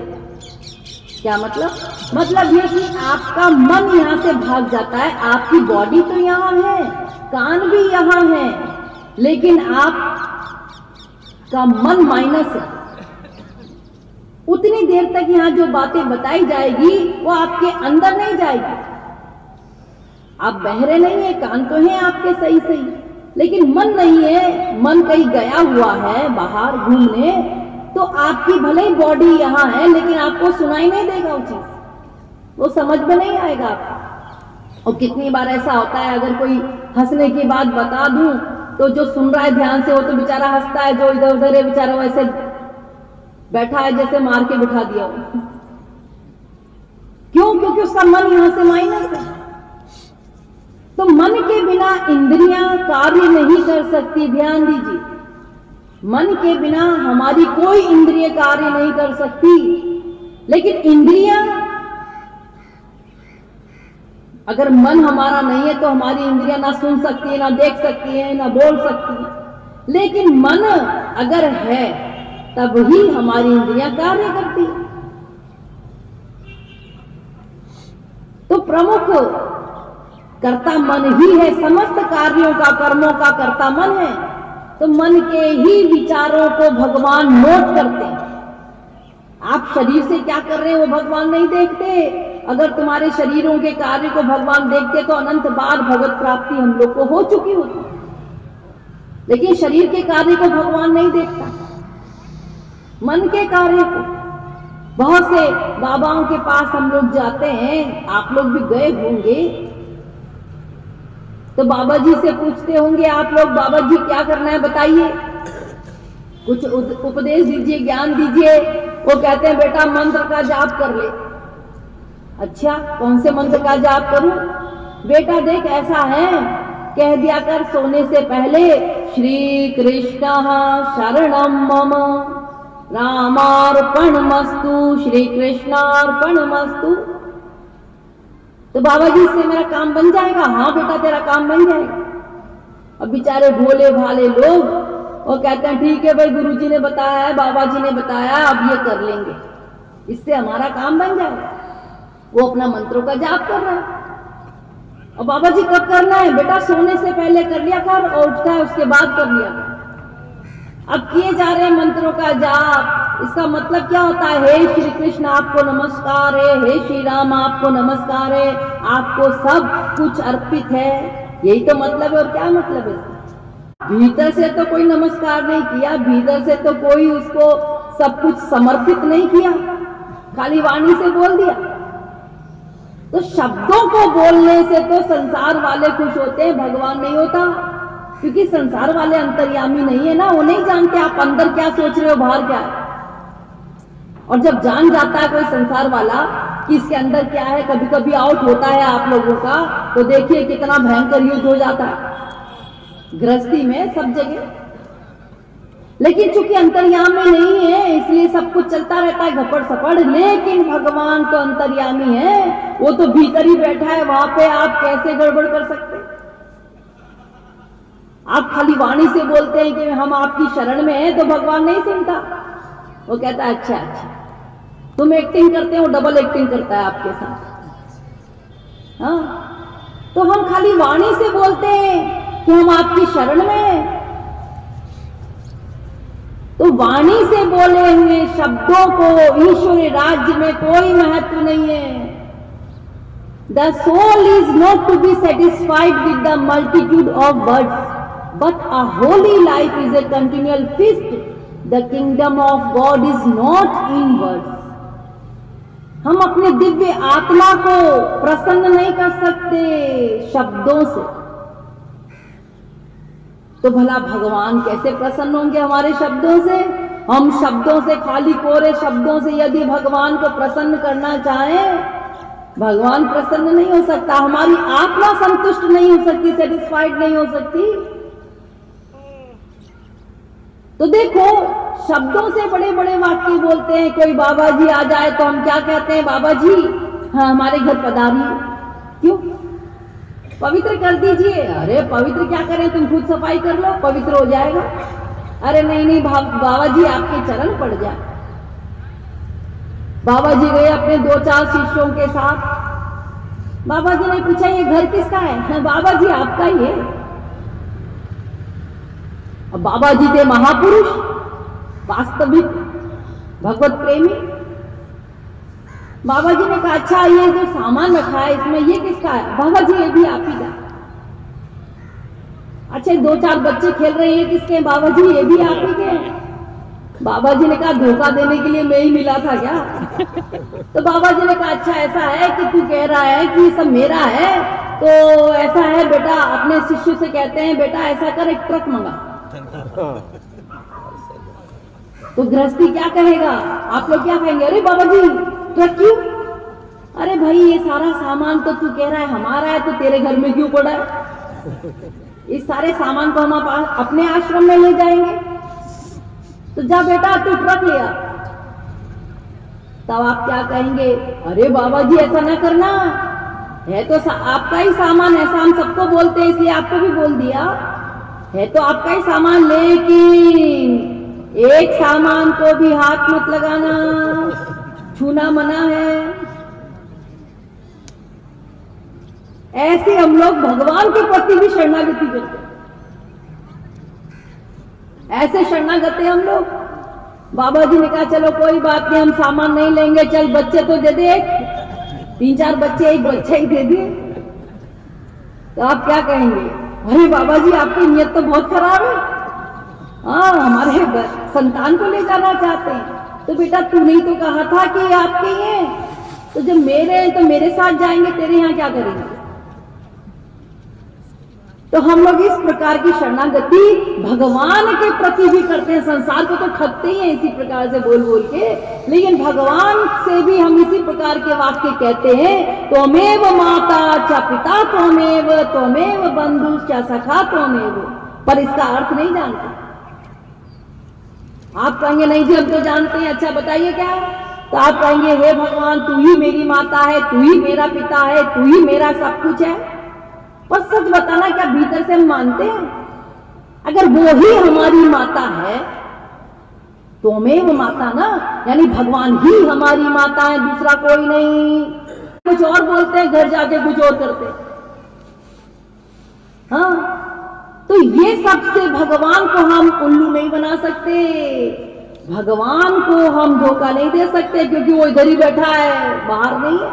S1: क्या मतलब? मतलब ये कि आपका मन यहाँ से भाग जाता है। आपकी बॉडी तो यहाँ है, कान भी यहाँ है, लेकिन आपका मन माइनस है। उतनी देर तक यहाँ जो बातें बताई जाएगी वो आपके अंदर नहीं जाएगी। आप बहरे नहीं है, कान तो है आपके सही सही, लेकिन मन नहीं है, मन कहीं गया हुआ है बाहर घूमने, तो आपकी भले ही बॉडी यहाँ है लेकिन आपको सुनाई नहीं देगा वो चीज, वो समझ में नहीं आएगा आपको। और कितनी बार ऐसा होता है, अगर कोई हंसने की बात बता दूं तो जो सुन रहा है ध्यान से वो तो बेचारा हंसता है, जो इधर उधर है बेचारा वैसे बैठा है जैसे मार के बिठा दिया हो। क्यों? क्योंकि उसका मन यहां से माइनस है। तो मन के बिना इंद्रियां कार्य नहीं कर सकती। ध्यान दीजिए, मन के बिना हमारी कोई इंद्रिय कार्य नहीं कर सकती। लेकिन इंद्रियां, अगर मन हमारा नहीं है तो हमारी इंद्रियां ना सुन सकती है, ना देख सकती है, ना बोल सकती है। लेकिन मन अगर है तब ही हमारी इंद्रियां कार्य करती है। तो प्रमुख कर्ता मन ही है, समस्त कार्यों का, कर्मों का कर्ता मन है। तो मन के ही विचारों को भगवान नोट करते हैं। आप शरीर से क्या कर रहे हैं वो भगवान नहीं देखते। अगर तुम्हारे शरीरों के कार्य को भगवान देखते तो अनंत बार भगवत प्राप्ति हम लोग को हो चुकी होती, लेकिन शरीर के कार्य को भगवान नहीं देखता, मन के कार्य को। बहुत से बाबाओं के पास हम लोग जाते हैं, आप लोग भी गए होंगे, तो बाबा जी से पूछते होंगे आप लोग, बाबा जी क्या करना है बताइए, कुछ उपदेश दीजिए, ज्ञान दीजिए। वो कहते हैं बेटा मंत्र का जाप कर ले। अच्छा, कौन से मंत्र का जाप करूं? बेटा देख ऐसा है, कह दिया कर सोने से पहले श्री कृष्ण शरणम मम रामार्पणमस्तु, श्री कृष्णार्पणमस्तु। तो बाबा जी इससे मेरा काम बन जाएगा? हाँ बेटा तेरा काम बन जाएगा। अब बेचारे भोले भाले लोग वो कहते हैं ठीक है भाई, गुरुजी ने बताया है, बाबा जी ने बताया, अब ये कर लेंगे, इससे हमारा काम बन जाएगा। वो अपना मंत्रों का जाप कर रहा है। और बाबा जी कब करना है? बेटा सोने से पहले कर लिया कर, और उठता है उसके बाद कर लिया कर। अब किए जा रहे मंत्रों का जाप, इसका मतलब क्या होता है? हे श्री कृष्ण आपको नमस्कार है, हे श्री राम आपको नमस्कार है, आपको सब कुछ अर्पित है, यही तो मतलब है। और क्या मतलब है? भीतर से तो कोई नमस्कार नहीं किया, भीतर से तो कोई उसको सब कुछ समर्पित नहीं किया, खाली वाणी से बोल दिया। तो शब्दों को बोलने से तो संसार वाले खुश होते हैं, भगवान नहीं होता, क्योंकि संसार वाले अंतर्यामी नहीं है ना, वो नहीं जानते आप अंदर क्या सोच रहे हो, बाहर क्या है। और जब जान जाता है कोई संसार वाला कि इसके अंदर क्या है, कभी कभी आउट होता है आप लोगों का, तो देखिए कितना भयंकर युद्ध हो जाता है गृहस्थी में, सब जगह। लेकिन चूंकि अंतर्यामी नहीं है इसलिए सब कुछ चलता रहता है घपड़ सपड़। लेकिन भगवान तो अंतर्यामी है, वो तो भीतर ही बैठा है, वहां पे आप कैसे गड़बड़ कर सकते? आप खाली वाणी से बोलते हैं कि हम आपकी शरण में हैं, तो भगवान नहीं सुनता, वो कहता है अच्छा अच्छा तुम एक्टिंग करते हो, डबल एक्टिंग करता है आपके साथ। हाँ, तो हम खाली वाणी से बोलते हैं कि हम आपकी शरण में हैं, तो वाणी से बोले हुए शब्दों को ईश्वरी राज्य में कोई महत्व नहीं है। The soul is not to be satisfied with the multitude of words, but a holy life is a continual feast. The kingdom of God is not in words. हम अपने दिव्य आत्मा को प्रसन्न नहीं कर सकते शब्दों से, तो भला भगवान कैसे प्रसन्न होंगे हमारे शब्दों से? हम शब्दों से, खाली कोरे शब्दों से यदि भगवान को प्रसन्न करना चाहें, भगवान प्रसन्न नहीं हो सकता, हमारी आत्मा संतुष्ट नहीं हो सकती, सेटिस्फाइड नहीं हो सकती। तो देखो शब्दों से बड़े बड़े वाक्य बोलते हैं। कोई बाबा जी आ जाए तो हम क्या कहते हैं? बाबा जी हाँ हमारे घर पधारिए, क्यों? पवित्र कर दीजिए। अरे पवित्र क्या करें, तुम खुद सफाई कर लो, पवित्र हो जाएगा। अरे नहीं नहीं बाबा जी आपके चरण पड़ जाए। बाबा जी गए अपने 2-4 शिष्यों के साथ, बाबा जी ने पूछा ये घर किसका है? बाबा जी आपका ही है। अब बाबा जी थे महापुरुष, वास्तविक भगवत प्रेमी। बाबा जी ने कहा अच्छा ये जो सामान रखा है इसमें ये किसका है? बाबा जी ये भी आप ही का। अच्छा 2-4 बच्चे खेल रहे हैं, ये किसके हैं? बाबा जी ये भी आप ही के हैं। बाबा जी ने कहा धोखा देने के लिए मैं ही मिला था क्या? तो बाबा जी ने कहा अच्छा ऐसा है कि तू कह रहा है कि सब मेरा है, तो ऐसा है बेटा, अपने शिष्य से कहते हैं बेटा ऐसा कर एक ट्रक मंगा। तो गृहस्थी क्या कहेगा? आप लोग क्या कहेंगे? अरे बाबा जी ट्रक क्यों? अरे भाई ये सारा सामान तो तू कह रहा है हमारा है, तो तेरे घर में क्यों पड़ा है? इस सारे सामान को हम अपने आश्रम में ले जाएंगे, तो जा बेटा तू ट्रक ले आ। तब आप क्या कहेंगे? अरे बाबा जी ऐसा ना करना, है तो आपका ही सामान, ऐसा हम सबको बोलते हैं इसलिए आपको भी बोल दिया, है तो आपका ही सामान, लेकिन एक सामान को भी हाथ मत लगाना, छूना मना है। ऐसे हम लोग भगवान के प्रति भी शरणागति करते, ऐसे शरणागत हम लोग। बाबा जी ने कहा चलो कोई बात नहीं हम सामान नहीं लेंगे, चल बच्चे तो दे दे, 3-4 बच्चे, एक बच्चा ही दे दिए। तो आप क्या कहेंगे? अरे बाबा जी आपकी नियत तो बहुत खराब है, हाँ हमारे संतान को ले जाना चाहते हैं। तो बेटा तूने ही तो कहा था कि आपके ही हैं, तो जब मेरे हैं तो मेरे साथ जाएंगे, तेरे यहाँ क्या करेंगे? तो हम लोग इस प्रकार की शरणागति भगवान के प्रति भी करते हैं। संसार को तो ठगते ही हैं इसी प्रकार से बोल बोल के, लेकिन भगवान से भी हम इसी प्रकार के वाक्य कहते हैं, त्वमेव माता च पिता त्वमेव, त्वमेव बंधु च सखा त्वमेव। पर इसका अर्थ नहीं जानते। आप कहेंगे नहीं जी हम तो जानते हैं। अच्छा बताइए क्या? तो आप कहेंगे हे भगवान तू ही मेरी माता है, तू ही मेरा पिता है, तू ही मेरा सब कुछ है। पर सच बताना क्या भीतर से हम मानते हैं? अगर वो ही हमारी माता है तो हमें वो माता ना, यानी भगवान ही हमारी माता है, दूसरा कोई नहीं। कुछ और बोलते हैं, घर जाके कुछ और करते हैं। हाँ, तो ये सबसे भगवान को हम उल्लू नहीं बना सकते, भगवान को हम धोखा नहीं दे सकते, क्योंकि वो इधर ही बैठा है, बाहर नहीं है,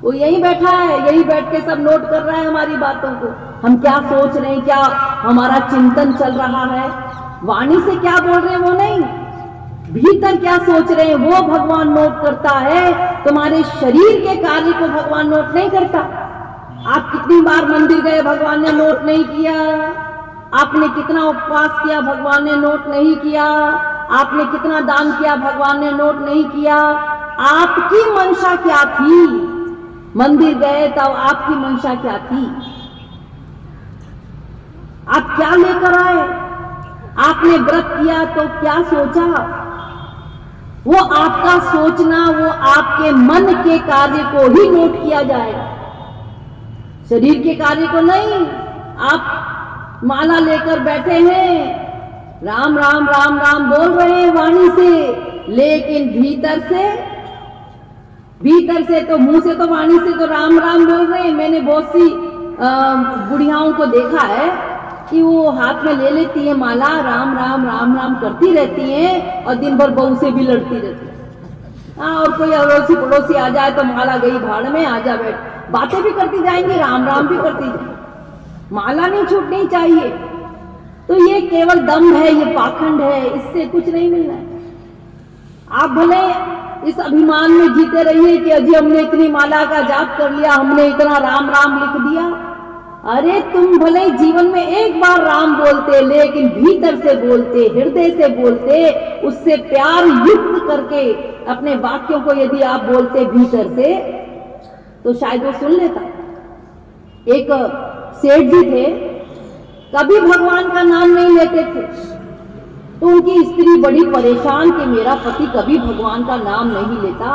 S1: वो यहीं बैठा है, यही बैठ के सब नोट कर रहा है हमारी बातों को, हम क्या सोच रहे हैं, क्या हमारा चिंतन चल रहा है, वाणी से क्या बोल रहे हैं वो नहीं, भीतर क्या सोच रहे हैं वो भगवान नोट करता है। तुम्हारे शरीर के कार्य को भगवान नोट नहीं करता। आप कितनी बार मंदिर गए, भगवान ने नोट नहीं किया। आपने कितना उपवास किया, भगवान ने नोट नहीं किया। आपने कितना दान किया, भगवान ने नोट नहीं किया। आपकी मंशा क्या थी? मंदिर गए तब आपकी मंशा क्या थी? आप क्या लेकर आए? आपने व्रत किया तो क्या सोचा? वो आपका सोचना, वो आपके मन के कार्य को ही नोट किया जाएगा, शरीर के कार्य को नहीं। आप माला लेकर बैठे हैं, राम राम राम राम बोल रहे हैं वाणी से, लेकिन भीतर से तो, मुंह से तो, वाणी से तो राम राम बोल रहे हैं। मैंने बहुत सी बुढ़ियाओं को देखा है कि वो हाथ में ले लेती है माला, राम राम राम राम करती रहती हैं और दिन भर बहू से भी लड़ती रहती है। हाँ, और कोई अड़ोसी पड़ोसी आ जाए तो माला गई भाड़ में, आजा बैठ, बातें भी करती जाएंगी, राम राम भी करती जाएंगी। माला नहीं छूटनी चाहिए। तो ये केवल दम है, ये पाखंड है, इससे कुछ नहीं मिलना है। आप भले इस अभिमान में जीते रहिए कि अजी हमने इतनी माला का जाप कर लिया, हमने इतना राम राम लिख दिया। अरे तुम भले जीवन में एक बार राम बोलते, लेकिन भीतर से बोलते, हृदय से बोलते, उससे प्यार युक्त करके अपने वाक्यों को यदि आप बोलते भीतर से, तो शायद वो सुन लेता। एक सेठ जी थे, कभी भगवान का नाम नहीं लेते थे, तो उनकी स्त्री बड़ी परेशान कि मेरा पति कभी भगवान का नाम नहीं लेता,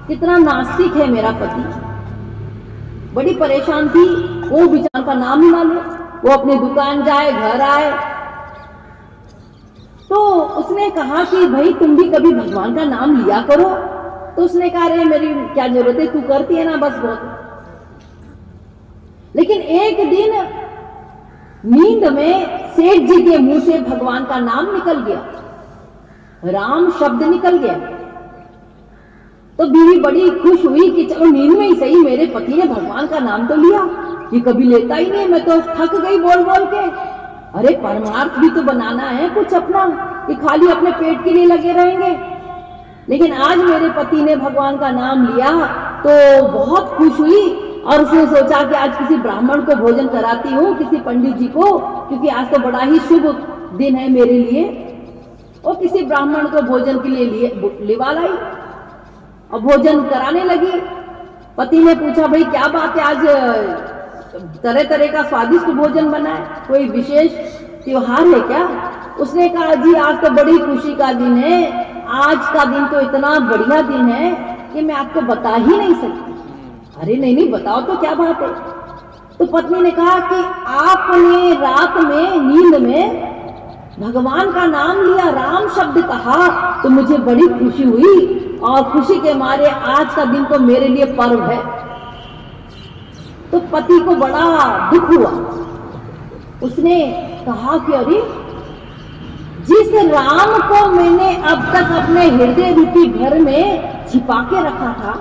S1: कितना नास्तिक है मेरा पति। बड़ी परेशान थी, वो बेचारा का नाम ही ना ले, वो अपनी दुकान जाए, घर आए। तो उसने कहा कि भाई तुम भी कभी भगवान का नाम लिया करो। तो उसने कहा अरे मेरी क्या जरूरत है, तू करती है ना, बस बहुत। लेकिन एक दिन नींद में सेठ जी के मुंह से भगवान का नाम निकल गया, राम शब्द निकल गया। तो बीवी बड़ी खुश हुई कि चलो नींद में ही सही, मेरे पति ने भगवान का नाम तो लिया, ये कभी लेता ही नहीं, मैं तो थक गई बोल बोल के। अरे परमार्थ भी तो बनाना है कुछ अपना, कि खाली अपने पेट के लिए लगे रहेंगे। लेकिन आज मेरे पति ने भगवान का नाम लिया तो बहुत खुश हुई, और उसने सोचा कि आज किसी ब्राह्मण को भोजन कराती हूँ, किसी पंडित जी को, क्योंकि आज तो बड़ा ही शुभ दिन है मेरे लिए। और किसी ब्राह्मण को भोजन के लिए लिवा लाई और भोजन कराने लगी। पति ने पूछा भाई क्या बात है, आज तरह तरह का स्वादिष्ट भोजन बना है, कोई विशेष त्योहार है क्या? उसने कहा जी आज तो बड़ी खुशी का दिन है, आज का दिन तो इतना बढ़िया दिन है कि मैं आपको बता ही नहीं सकती। अरे नहीं नहीं बताओ तो क्या बात है। तो पत्नी ने कहा कि आपने रात में नींद में भगवान का नाम लिया, राम शब्द कहा, तो मुझे बड़ी खुशी हुई, और खुशी के मारे आज का दिन तो मेरे लिए पर्व है। तो पति को बड़ा दुख हुआ। उसने कहा कि अरे जिस राम को मैंने अब तक अपने हृदय रूपी घर में छिपा के रखा था,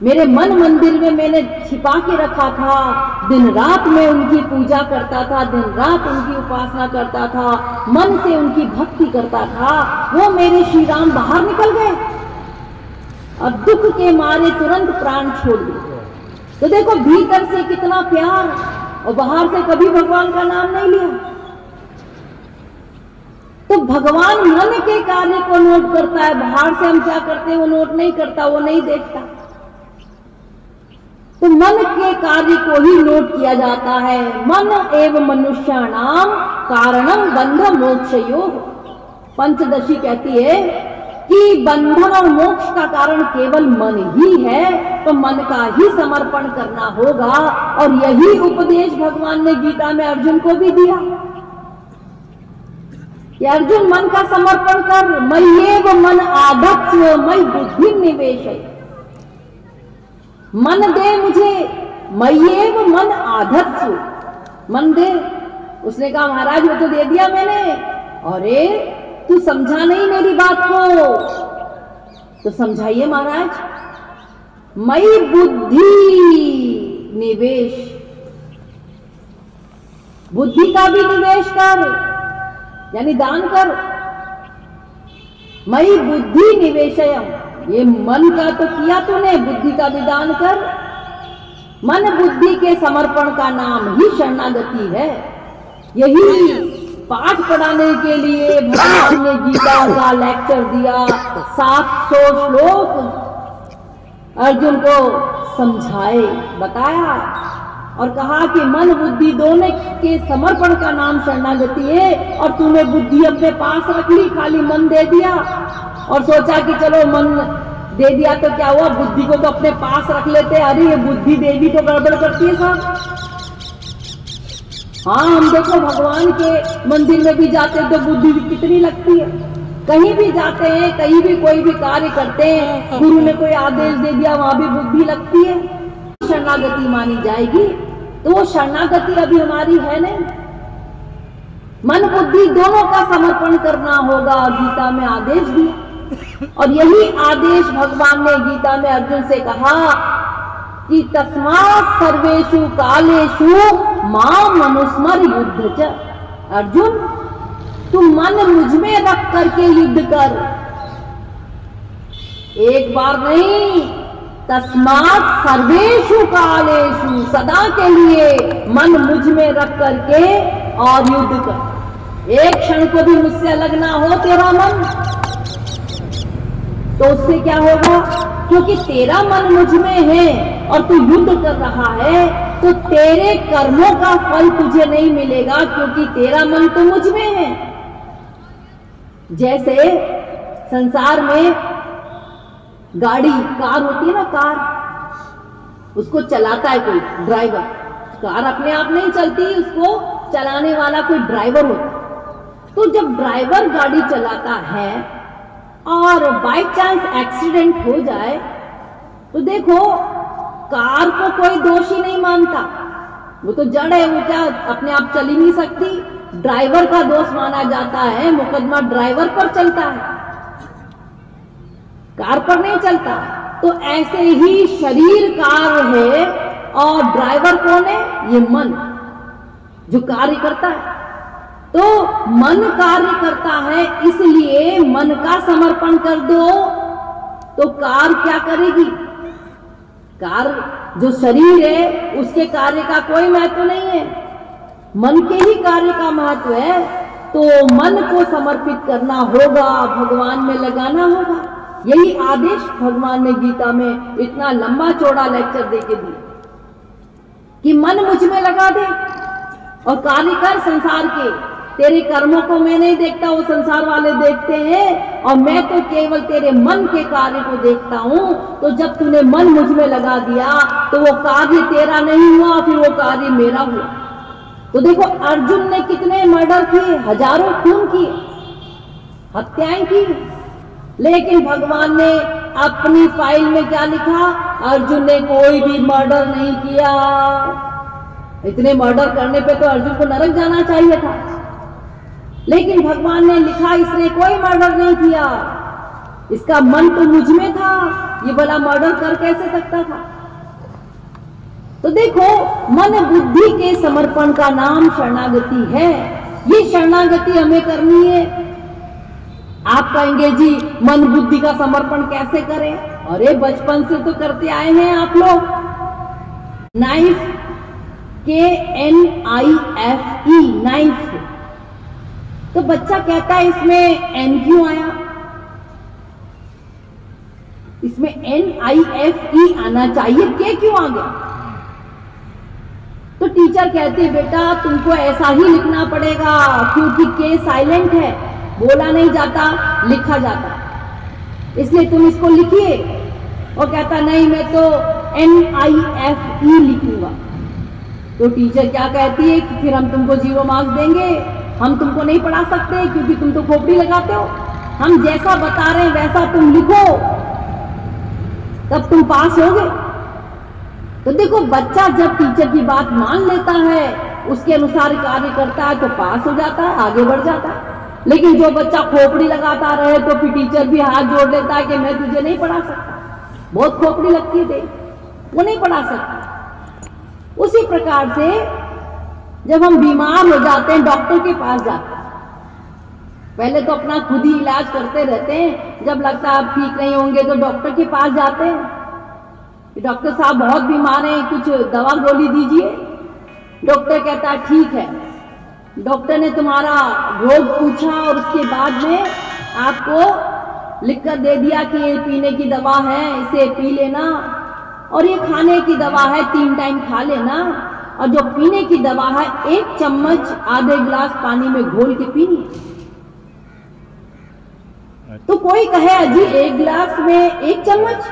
S1: मेरे मन मंदिर में मैंने छिपा के रखा था, दिन रात में उनकी पूजा करता था, दिन रात उनकी उपासना करता था, मन से उनकी भक्ति करता था, वो मेरे श्री राम बाहर निकल गए और दुख के मारे तुरंत प्राण छोड़ दिए। तो देखो भीतर से कितना प्यार, और बाहर से कभी भगवान का नाम नहीं लिया। तो भगवान मन के कार्य को नोट करता है, बाहर से हम क्या करते हैं वो नोट नहीं करता, वो नहीं देखता। तो मन के कार्य को ही नोट किया जाता है। मन एवं मनुष्याणाम कारणम बंध मोक्षयोः। पंचदशी कहती है कि बंधन और मोक्ष का कारण केवल मन ही है, तो मन का ही समर्पण करना होगा। और यही उपदेश भगवान ने गीता में अर्जुन को भी दिया कि अर्जुन मन का समर्पण कर, मय्येव मन आधत्स्व मयि बुद्धि निवेशय। मन दे मुझे, मय्येव मन आधत्सु, मन दे। उसने कहा महाराज वो तो दे दिया मैंने। अरे तू समझा नहीं मेरी बात को, तो समझाइए महाराज। मयि बुद्धि निवेश, बुद्धि का भी निवेश कर, यानी दान कर। मयि बुद्धि निवेशयम, ये मन का तो किया तूने, बुद्धि का भी दान कर। मन बुद्धि के समर्पण का नाम ही शरणागति है। यही पाठ पढ़ाने के लिए भगवान ने गीता का लेक्चर दिया, 700 श्लोक अर्जुन को समझाए, बताया और कहा कि मन बुद्धि दोनों के समर्पण का नाम शरणागति है। और तूने बुद्धि अपने पास रख ली, खाली मन दे दिया और सोचा कि चलो मन दे दिया तो क्या हुआ, बुद्धि को तो अपने पास रख लेते। अरे ये बुद्धि देवी तो गड़बड़ करती है साहब। हाँ, हम देखो भगवान के मंदिर में भी जाते हैं तो बुद्धि कितनी लगती है। कहीं भी जाते हैं, कहीं भी कोई भी कार्य करते हैं, गुरु ने कोई आदेश दे दिया, वहां भी बुद्धि लगती है। शरणागति मानी जाएगी, तो वो शरणागति अभी हमारी है नहीं। मन बुद्धि दोनों का समर्पण करना होगा, गीता में आदेश दिया। और यही आदेश भगवान ने गीता में अर्जुन से कहा कि तस्मात् सर्वेषु कालेषु माम अनुस्मर युद्ध च। अर्जुन तू मन मुझ में रख करके युद्ध कर, एक बार नहीं, तस्मात् सर्वेषु कालेषु, सदा के लिए मन मुझ में रख करके और युद्ध कर। एक क्षण को भी मुझसे अलग ना हो तेरा मन, तो उससे क्या होगा, क्योंकि तेरा मन मुझ में है और तू युद्ध कर रहा है, तो तेरे कर्मों का फल तुझे नहीं मिलेगा, क्योंकि तेरा मन तो मुझ में है। जैसे संसार में गाड़ी, कार होती है ना, कार, उसको चलाता है कोई ड्राइवर। कार अपने आप नहीं चलती, उसको चलाने वाला कोई ड्राइवर होता है। तो जब ड्राइवर गाड़ी चलाता है और बाय चांस एक्सीडेंट हो जाए, तो देखो कार को कोई दोषी नहीं मानता, वो तो जड़ है, वो क्या अपने आप चल ही नहीं सकती। ड्राइवर का दोष माना जाता है, मुकदमा ड्राइवर पर चलता है, कार पर नहीं चलता। तो ऐसे ही शरीर कार है और ड्राइवर कौन है, ये मन जो कार्य करता है। तो मन कार्य करता है, इसलिए मन का समर्पण कर दो, तो कार क्या करेगी। कार जो शरीर है उसके कार्य का कोई महत्व नहीं है, मन के ही कार्य का महत्व है। तो मन को समर्पित करना होगा, भगवान में लगाना होगा। यही आदेश भगवान ने गीता में इतना लंबा चौड़ा लेक्चर देके दिया कि मन मुझ में लगा दे और कार्य कर संसार के। तेरे कर्मों को मैं नहीं देखता, वो संसार वाले देखते हैं, और मैं तो केवल तेरे मन के कार्य को देखता हूं। तो जब तूने मन मुझ में लगा दिया तो वो कार्य तेरा नहीं हुआ, फिर वो कार्य मेरा हुआ। तो देखो अर्जुन ने कितने मर्डर किए, हजारों खून किए, हत्याएं की, लेकिन भगवान ने अपनी फाइल में क्या लिखा, अर्जुन ने कोई भी मर्डर नहीं किया। इतने मर्डर करने पे तो अर्जुन को नरक जाना चाहिए था, लेकिन भगवान ने लिखा इसने कोई मर्डर नहीं किया, इसका मन तो मुझ में था, ये भला मर्डर कर कैसे सकता था। तो देखो मन बुद्धि के समर्पण का नाम शरणागति है। ये शरणागति हमें करनी है। आप कहेंगे जी मन बुद्धि का समर्पण कैसे करें, अरे बचपन से तो करते आए हैं आप लोग। नाइफ, KNIFE, नाइफ, तो बच्चा कहता है इसमें N क्यों आया, इसमें NIFE आना चाहिए, K क्यों आ गया। तो टीचर कहती है बेटा तुमको ऐसा ही लिखना पड़ेगा, क्योंकि K साइलेंट है, बोला नहीं जाता, लिखा जाता, इसलिए तुम इसको लिखिए। और कहता नहीं मैं तो NIFE लिखूंगा। तो टीचर क्या कहती है कि फिर हम तुमको 0 मार्क्स देंगे, हम तुमको नहीं पढ़ा सकते क्योंकि तुम तो खोपड़ी लगाते हो। हम जैसा बता रहे हैं वैसा तुम लिखो, तब तुम पास होगे। तो देखो, बच्चा जब टीचर की बात मान लेता है, उसके अनुसार कार्य करता है, तो पास हो जाता है, आगे बढ़ जाता है। लेकिन जो बच्चा खोपड़ी लगाता रहे, तो फिर टीचर भी हाथ जोड़ लेता है कि मैं तुझे नहीं पढ़ा सकता, बहुत खोपड़ी लगती है, वो नहीं पढ़ा सकता। उसी प्रकार से जब हम बीमार हो जाते हैं, डॉक्टर के पास जाते हैं, पहले तो अपना खुद ही इलाज करते रहते हैं, जब लगता है आप ठीक नहीं होंगे तो डॉक्टर के पास जाते हैं। डॉक्टर साहब बहुत बीमार हैं, कुछ दवा गोली दीजिए। डॉक्टर कहता है ठीक है। डॉक्टर ने तुम्हारा रोग पूछा और उसके बाद में आपको लिखकर दे दिया कि ये पीने की दवा है, इसे पी लेना, और ये खाने की दवा है, 3 टाइम खा लेना, और जो पीने की दवा है 1 चम्मच आधे गिलास पानी में घोल के पीनी। तो कोई कहे अजी 1 गिलास में 1 चम्मच,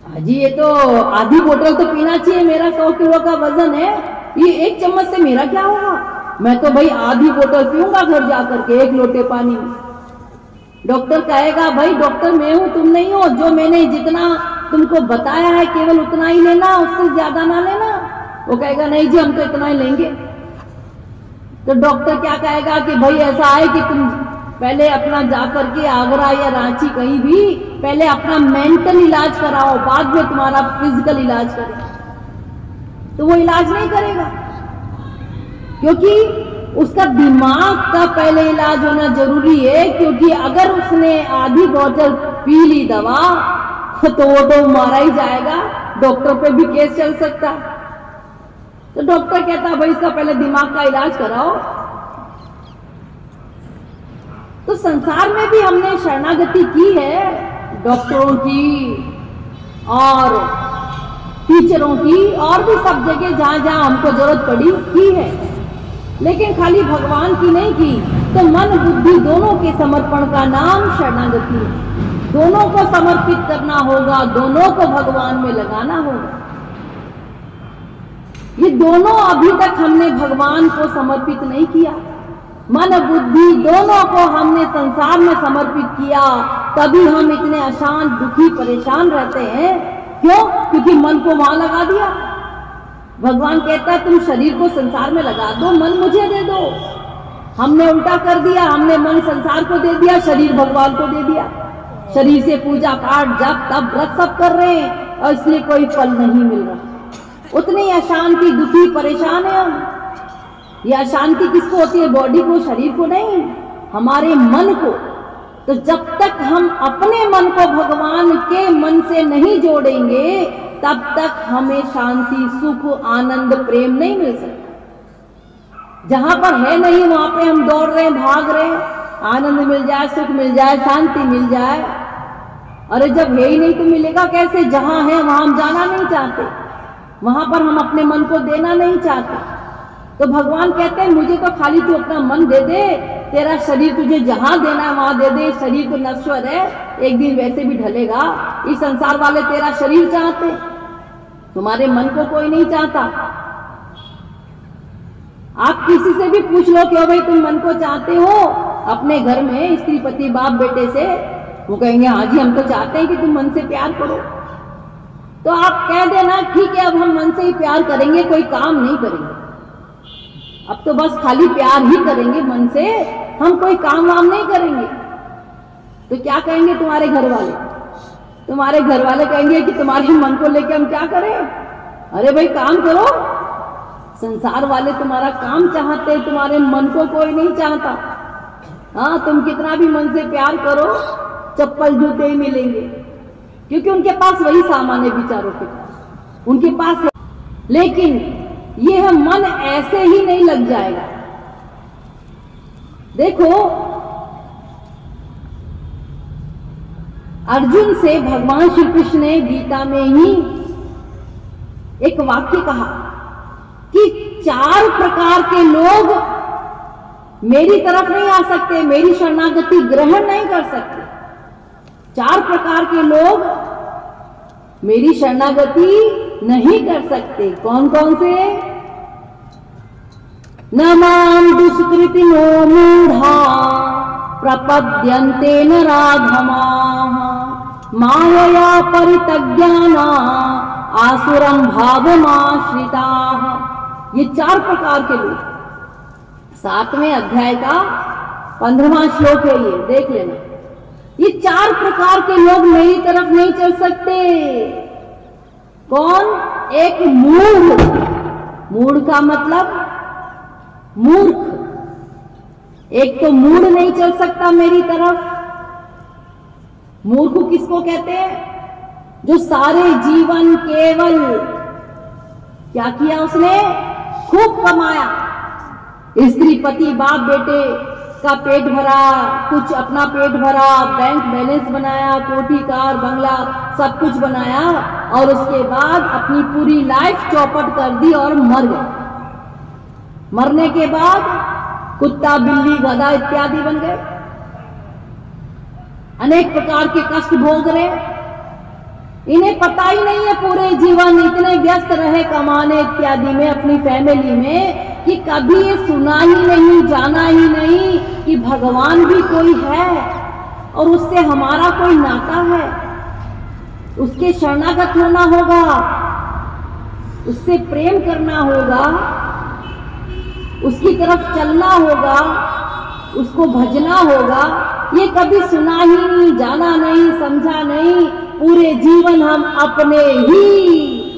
S1: अजी ये तो आधी बोतल तो पीना चाहिए, मेरा 100 किलो का वजन है, ये 1 चम्मच से मेरा क्या होगा, मैं तो भाई आधी बोतल पीऊंगा घर जाकर के 1 लोटे पानी में। डॉक्टर कहेगा भाई डॉक्टर मैं हूं, तुम नहीं हो, जो मैंने जितना तुमको बताया है केवल उतना ही लेना, उससे ज्यादा ना लेना। वो कहेगा नहीं जी हम तो इतना ही लेंगे। तो डॉक्टर क्या कहेगा कि भाई ऐसा है कि तुम पहले अपना जाकर के आगरा या रांची कहीं भी पहले अपना मेंटल इलाज कराओ, बाद में तुम्हारा फिजिकल इलाज करेगा। तो वो इलाज नहीं करेगा, क्योंकि उसका दिमाग का पहले इलाज होना जरूरी है। क्योंकि अगर उसने आधी बोतल पी ली दवा तो वो तो मारा ही जाएगा, डॉक्टर पे भी केस चल सकता है। तो डॉक्टर कहता है भाई इसका पहले दिमाग का इलाज कराओ। तो संसार में भी हमने शरणागति की है, डॉक्टरों की और टीचरों की, और भी सब जगह जहां जहां हमको जरूरत पड़ी की है, लेकिन खाली भगवान की नहीं की। तो मन बुद्धि दोनों के समर्पण का नाम शरणागति है। दोनों को समर्पित करना होगा, दोनों को भगवान में लगाना होगा। ये दोनों अभी तक हमने भगवान को समर्पित नहीं किया। मन बुद्धि दोनों को हमने संसार में समर्पित किया, तभी हम इतने अशांत दुखी परेशान रहते हैं। क्यों? क्योंकि मन को वहां लगा दिया। भगवान कहता है तुम शरीर को संसार में लगा दो, मन मुझे दे दो। हमने उल्टा कर दिया, हमने मन संसार को दे दिया, शरीर भगवान को दे दिया। शरीर से पूजा पाठ जप तप व्रत सब कर रहे हैं और इसलिए कोई फल नहीं मिल रहा। उतनी अशांति दुखी परेशान है हम। ये अशांति किसको होती है? बॉडी को, शरीर को नहीं, हमारे मन को। तो जब तक हम अपने मन को भगवान के मन से नहीं जोड़ेंगे तब तक हमें शांति सुख आनंद प्रेम नहीं मिल सकता। जहां पर है नहीं वहां पे हम दौड़ रहे हैं, भाग रहे हैं, आनंद मिल जाए, सुख मिल जाए, शांति मिल जाए। अरे जब है ही नहीं तो मिलेगा कैसे? जहां है वहां हम जाना नहीं चाहते, वहां पर हम अपने मन को देना नहीं चाहते। तो भगवान कहते हैं मुझे तो खाली तू अपना मन दे दे, तेरा शरीर तुझे जहां देना है वहां दे दे। शरीर तो नश्वर है, एक दिन वैसे भी ढलेगा। इस संसार वाले तेरा शरीर चाहते, तुम्हारे मन को कोई नहीं चाहता। आप किसी से भी पूछ लो क्यों भाई तुम मन को चाहते हो अपने घर में स्त्री पति बाप बेटे से, वो कहेंगे हाँ जी हम तो चाहते हैं कि तुम मन से प्यार करो। तो आप कह देना ठीक है अब हम मन से ही प्यार करेंगे, कोई काम नहीं करेंगे, अब तो बस खाली प्यार ही करेंगे मन से, हम कोई काम वाम नहीं करेंगे। तो क्या कहेंगे तुम्हारे घर वाले? तुम्हारे घर वाले कहेंगे कि तुम्हारे मन को लेके हम क्या करें? अरे भाई काम करो। संसार वाले तुम्हारा काम चाहते हैं, तुम्हारे मन को कोई नहीं चाहता। हाँ तुम कितना भी मन से प्यार करो चप्पल जूते ही मिलेंगे, क्योंकि उनके पास वही सामान है बेचारों के पास, उनके पास है। लेकिन यह मन ऐसे ही नहीं लग जाएगा। देखो अर्जुन से भगवान श्री कृष्ण ने गीता में ही एक वाक्य कहा कि 4 प्रकार के लोग मेरी तरफ नहीं आ सकते, मेरी शरणागति ग्रहण नहीं कर सकते। 4 प्रकार के लोग मेरी शरणागति नहीं कर सकते। कौन कौन से? न मां दुष्कृतिनो मूढ़ा प्रपद्यन्ते नराधमाः मायया परितज्ञाना आसुरम भावमाश्रिताः। ये 4 प्रकार के लोग, 7वें अध्याय का 15वां श्लोक है, ये देख लेना। ये 4 प्रकार के लोग मेरी तरफ नहीं चल सकते। कौन? एक मूढ़, मूढ़ का मतलब मूर्ख। एक तो मूढ़ नहीं चल सकता मेरी तरफ। मूर्ख किसको कहते हैं? जो सारे जीवन केवल क्या किया उसने? खूब कमाया, स्त्री पति बाप बेटे का पेट भरा, कुछ अपना पेट भरा, बैंक बैलेंस बनाया, कोठी कार बंगला सब कुछ बनाया, और उसके बाद अपनी पूरी लाइफ चौपट कर दी और मर गए। मरने के बाद कुत्ता बिल्ली गधा इत्यादि बन गए, अनेक प्रकार के कष्ट भोग रहे। इन्हें पता ही नहीं है पूरे जीवन इतने व्यस्त रहे कमाने इत्यादि में अपनी फैमिली में, कि कभी ये सुना ही नहीं, जाना ही नहीं कि भगवान भी कोई है और उससे हमारा कोई नाता है। उसके शरणागत होना होगा, उससे प्रेम करना होगा, उसकी तरफ चलना होगा, उसको भजना होगा। ये कभी सुना ही नहीं, जाना नहीं, समझा नहीं। पूरे जीवन हम अपने ही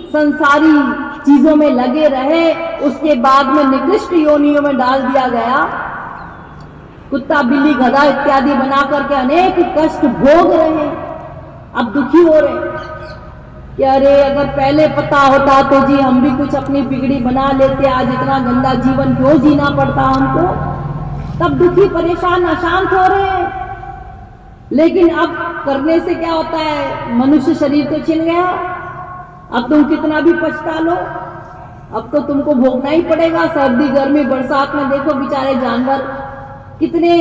S1: संसारी चीजों में लगे रहे, उसके बाद में निकृष्ट योनियों में डाल दिया गया। कुत्ता बिल्ली गधा इत्यादि बना करके अनेक कष्ट भोग रहे हैं। अब दुखी हो रहे कि अरे अगर पहले पता होता तो जी हम भी कुछ अपनी बिगड़ी बना लेते, आज इतना गंदा जीवन क्यों जीना पड़ता हमको। तब दुखी परेशान अशांत हो रहे हैं। लेकिन अब करने से क्या होता है? मनुष्य शरीर तो छिन गया, अब तुम कितना भी पछता लो, अब तो तुमको भोगना ही पड़ेगा। सर्दी गर्मी बरसात में देखो बेचारे जानवर कितने,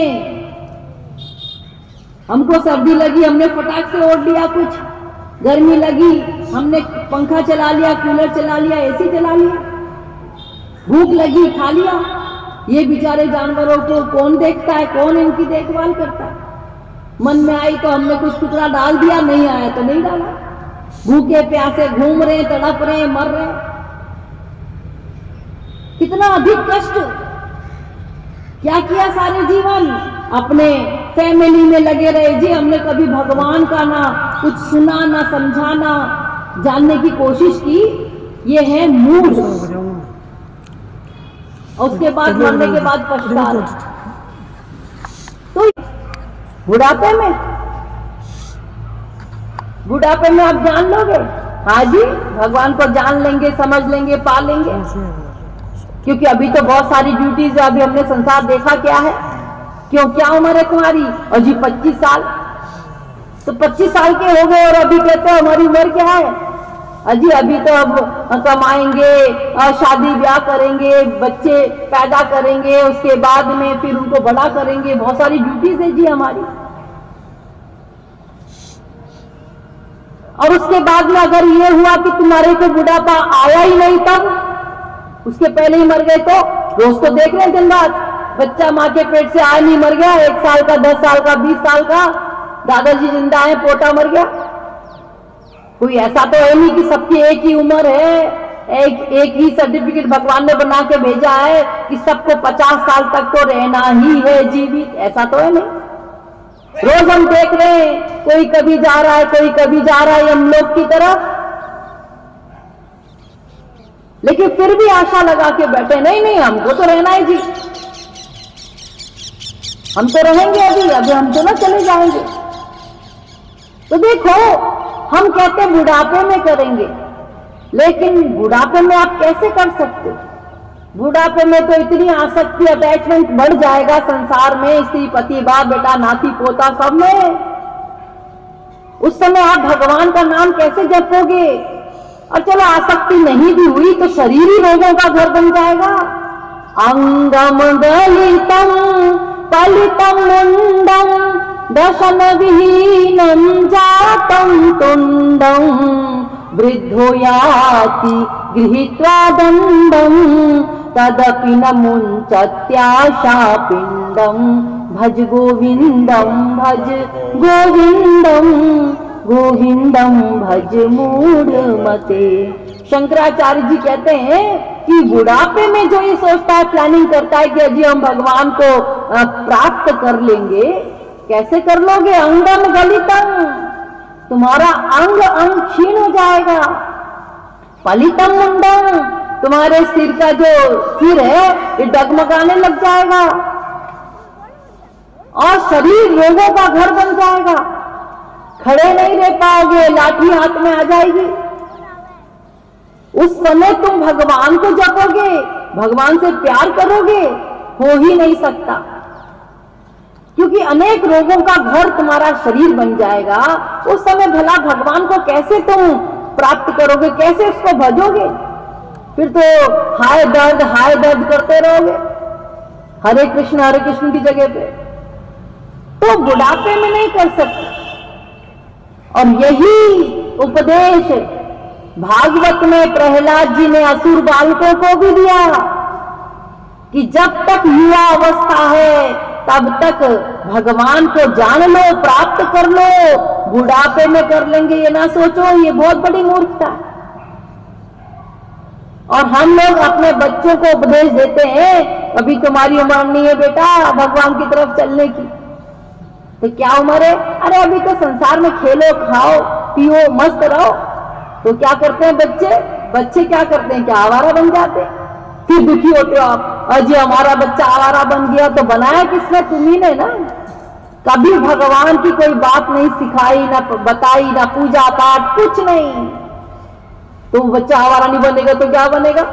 S1: हमको सर्दी लगी हमने फटाक से ओढ़ लिया, कुछ गर्मी लगी हमने पंखा चला लिया, कूलर चला लिया, एसी चला लिया, भूख लगी खा लिया। ये बेचारे जानवरों को कौन देखता है, कौन इनकी देखभाल करता है? मन में आई तो हमने कुछ टुकड़ा डाल दिया, नहीं आया तो नहीं डाला। भूखे प्यासे घूम रहे, तड़प रहे, मर रहे। कितना अधिक कष्ट। क्या किया सारे जीवन? अपने फैमिली में लगे रहे जी। हमने कभी भगवान का ना कुछ सुना, ना समझा, ना जानने की कोशिश की। ये है मूढ़। और उसके बाद मरने के बाद पछता रहे। तो बुढ़ापे में आप जान लोगे? हाँ जी, भगवान को जान लेंगे, समझ लेंगे, पा लेंगे। क्योंकि अभी तो बहुत सारी ड्यूटीज है। अभी हमने संसार देखा क्या है, क्यों क्या उम्र है तुम्हारी? और जी 25 साल। तो 25 साल के हो गए और अभी कहते हो हमारी उम्र क्या है? अजी अभी तो अब कमाएंगे, शादी ब्याह करेंगे, बच्चे पैदा करेंगे, उसके बाद में फिर उनको बड़ा करेंगे। बहुत सारी ड्यूटीज है जी हमारी। और उसके बाद में अगर ये हुआ कि तुम्हारे को बुढ़ापा आया ही नहीं, तब उसके पहले ही मर गए, तो रोज तो देख रहे हैं दिन रात, बच्चा माँ के पेट से आया नहीं, मर गया। 1 साल का, 10 साल का, 20 साल का, दादाजी जिंदा है, पोता मर गया। कोई ऐसा तो है नहीं कि सबकी एक ही उम्र है, एक ही सर्टिफिकेट भगवान ने बना के भेजा है कि सबको 50 साल तक तो रहना ही है जीवित। ऐसा तो है नहीं। रोज हम देख रहे हैं, कोई कभी जा रहा है, कोई कभी जा रहा है हम लोग की तरफ। लेकिन फिर भी आशा लगा के बैठे, नहीं नहीं हमको तो रहना है जी, हम तो रहेंगे, अभी हम तो ना चले जाएंगे। तो देखो, हम कहते बुढ़ापे में करेंगे, लेकिन बुढ़ापे में आप कैसे कर सकते? बुढ़ापे में तो इतनी आसक्ति, अटैचमेंट बढ़ जाएगा संसार में, स्त्री पति बाप बेटा नाती पोता सब में। उस समय आप भगवान का नाम कैसे जपोगे? और चलो आसक्ति नहीं भी हुई तो शरीर ही रोगों का घर बन जाएगा। अंगम दलितम पलितम मुंडम दशन विहीनम जातम तुंडम वृद्धो याति गृहीत्वा दंडम तदपि न मुंचत्याशा पिंडम भज गोविंदम गोविंदम भज मूढ़ मते। शंकराचार्य जी कहते हैं कि बुढ़ापे में जो ये सोचता है, प्लानिंग करता है कि अजी हम भगवान को प्राप्त कर लेंगे, कैसे कर लोगे? अंगम गलितम, तुम्हारा अंग अंग क्षीण हो जाएगा। पलितम मुंडम, तुम्हारे सिर का जो सिर है ये डगमगाने लग जाएगा और शरीर रोगों का घर बन जाएगा। खड़े नहीं रह पाओगे, लाठी हाथ में आ जाएगी। उस समय तुम भगवान को जपोगे, भगवान से प्यार करोगे, हो ही नहीं सकता, क्योंकि अनेक रोगों का घर तुम्हारा शरीर बन जाएगा। उस समय भला भगवान को कैसे तुम प्राप्त करोगे, कैसे उसको भजोगे? फिर तो हाय दर्द करते रहोगे हरे कृष्ण की जगह पे। तो बुढ़ापे में नहीं कर सकते। और यही उपदेश भागवत में प्रहलाद जी ने असुर बालकों को भी दिया कि जब तक युवा अवस्था है तब तक भगवान को जान लो, प्राप्त कर लो। बुढ़ापे में कर लेंगे ये ना सोचो, ये बहुत बड़ी मूर्खता है। और हम लोग अपने बच्चों को उपदेश देते हैं, अभी तुम्हारी उम्र नहीं है बेटा भगवान की तरफ चलने की। तो क्या उम्र है? अरे अभी तो संसार में खेलो, खाओ, पियो, मस्त रहो। तो क्या करते हैं बच्चे क्या करते हैं? क्या आवारा बन जाते हैं? फिर दुखी होते हो आप, अजी हमारा बच्चा आवारा बन गया। तो बनाया किसने? तुम्ही ने ना। कभी भगवान की कोई बात नहीं सिखाई, ना बताई, ना पूजा पाठ, कुछ नहीं। तो बच्चा आवारा नहीं बनेगा तो क्या बनेगा?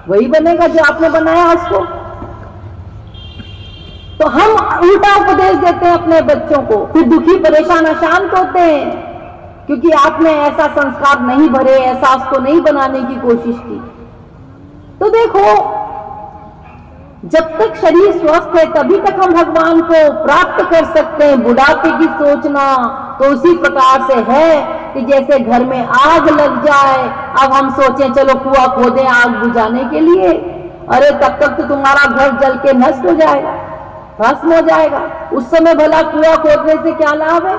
S1: वही बनेगा जो आपने बनाया उसको। तो हम उल्टा उपदेश देते हैं अपने बच्चों को, फिर दुखी परेशान अशांत होते हैं, क्योंकि आपने ऐसा संस्कार नहीं भरे, ऐसा उसको नहीं बनाने की कोशिश की। तो देखो, जब तक शरीर स्वस्थ है तभी तक हम भगवान को प्राप्त कर सकते हैं। बुढ़ापे की सोचना तो उसी प्रकार से है कि जैसे घर में आग लग जाए, अब हम सोचें चलो कुआं खोदें आग बुझाने के लिए। अरे तब तक तो तुम्हारा घर जल के नष्ट हो जाएगा, भस्म हो जाएगा। उस समय भला कुआं खोदने से क्या लाभ है?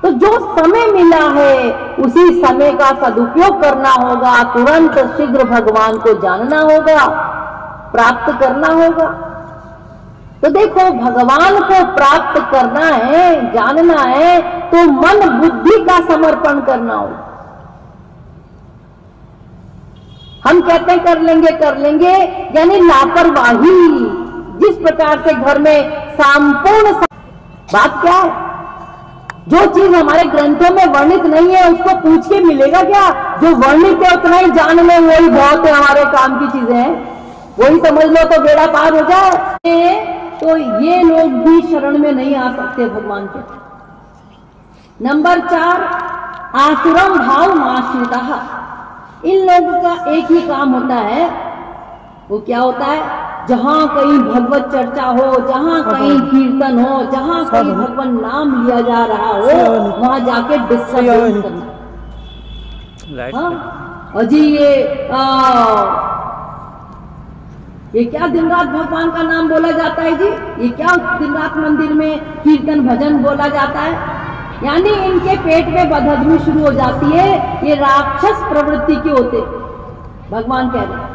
S1: तो जो समय मिला है उसी समय का सदुपयोग करना होगा। तुरंत शीघ्र भगवान को जानना होगा, प्राप्त करना होगा। तो देखो, भगवान को प्राप्त करना है, जानना है, तो मन बुद्धि का समर्पण करना होगा। हम कहते हैं कर लेंगे, यानी लापरवाही। जिस प्रकार से घर में संपूर्ण बात क्या है? जो चीज हमारे ग्रंथों में वर्णित नहीं है उसको पूछ के मिलेगा क्या? जो वर्णित है उतना ही जान लो, वही बहुत है, हमारे काम की चीजें हैं, वही समझ लो तो बेड़ा पार हो जाए। तो ये लोग भी शरण में नहीं आ सकते भगवान के। नंबर 4, आसुरम भाव माश्रितः। इन लोगों का एक ही काम होता है, वो क्या होता है? जहां कहीं भगवत चर्चा हो, जहां कहीं कीर्तन हो, जहां कहीं भगवान नाम लिया जा रहा हो, वहां जाके डिस्टर्ब करना। हाँ अजी ये क्या दिन रात भगवान का नाम बोला जाता है जी? ये क्या दिन रात मंदिर में कीर्तन भजन बोला जाता है? यानी इनके पेट में बदहजमी शुरू हो जाती है। ये राक्षस प्रवृत्ति के होते भगवान कह रहे हैं।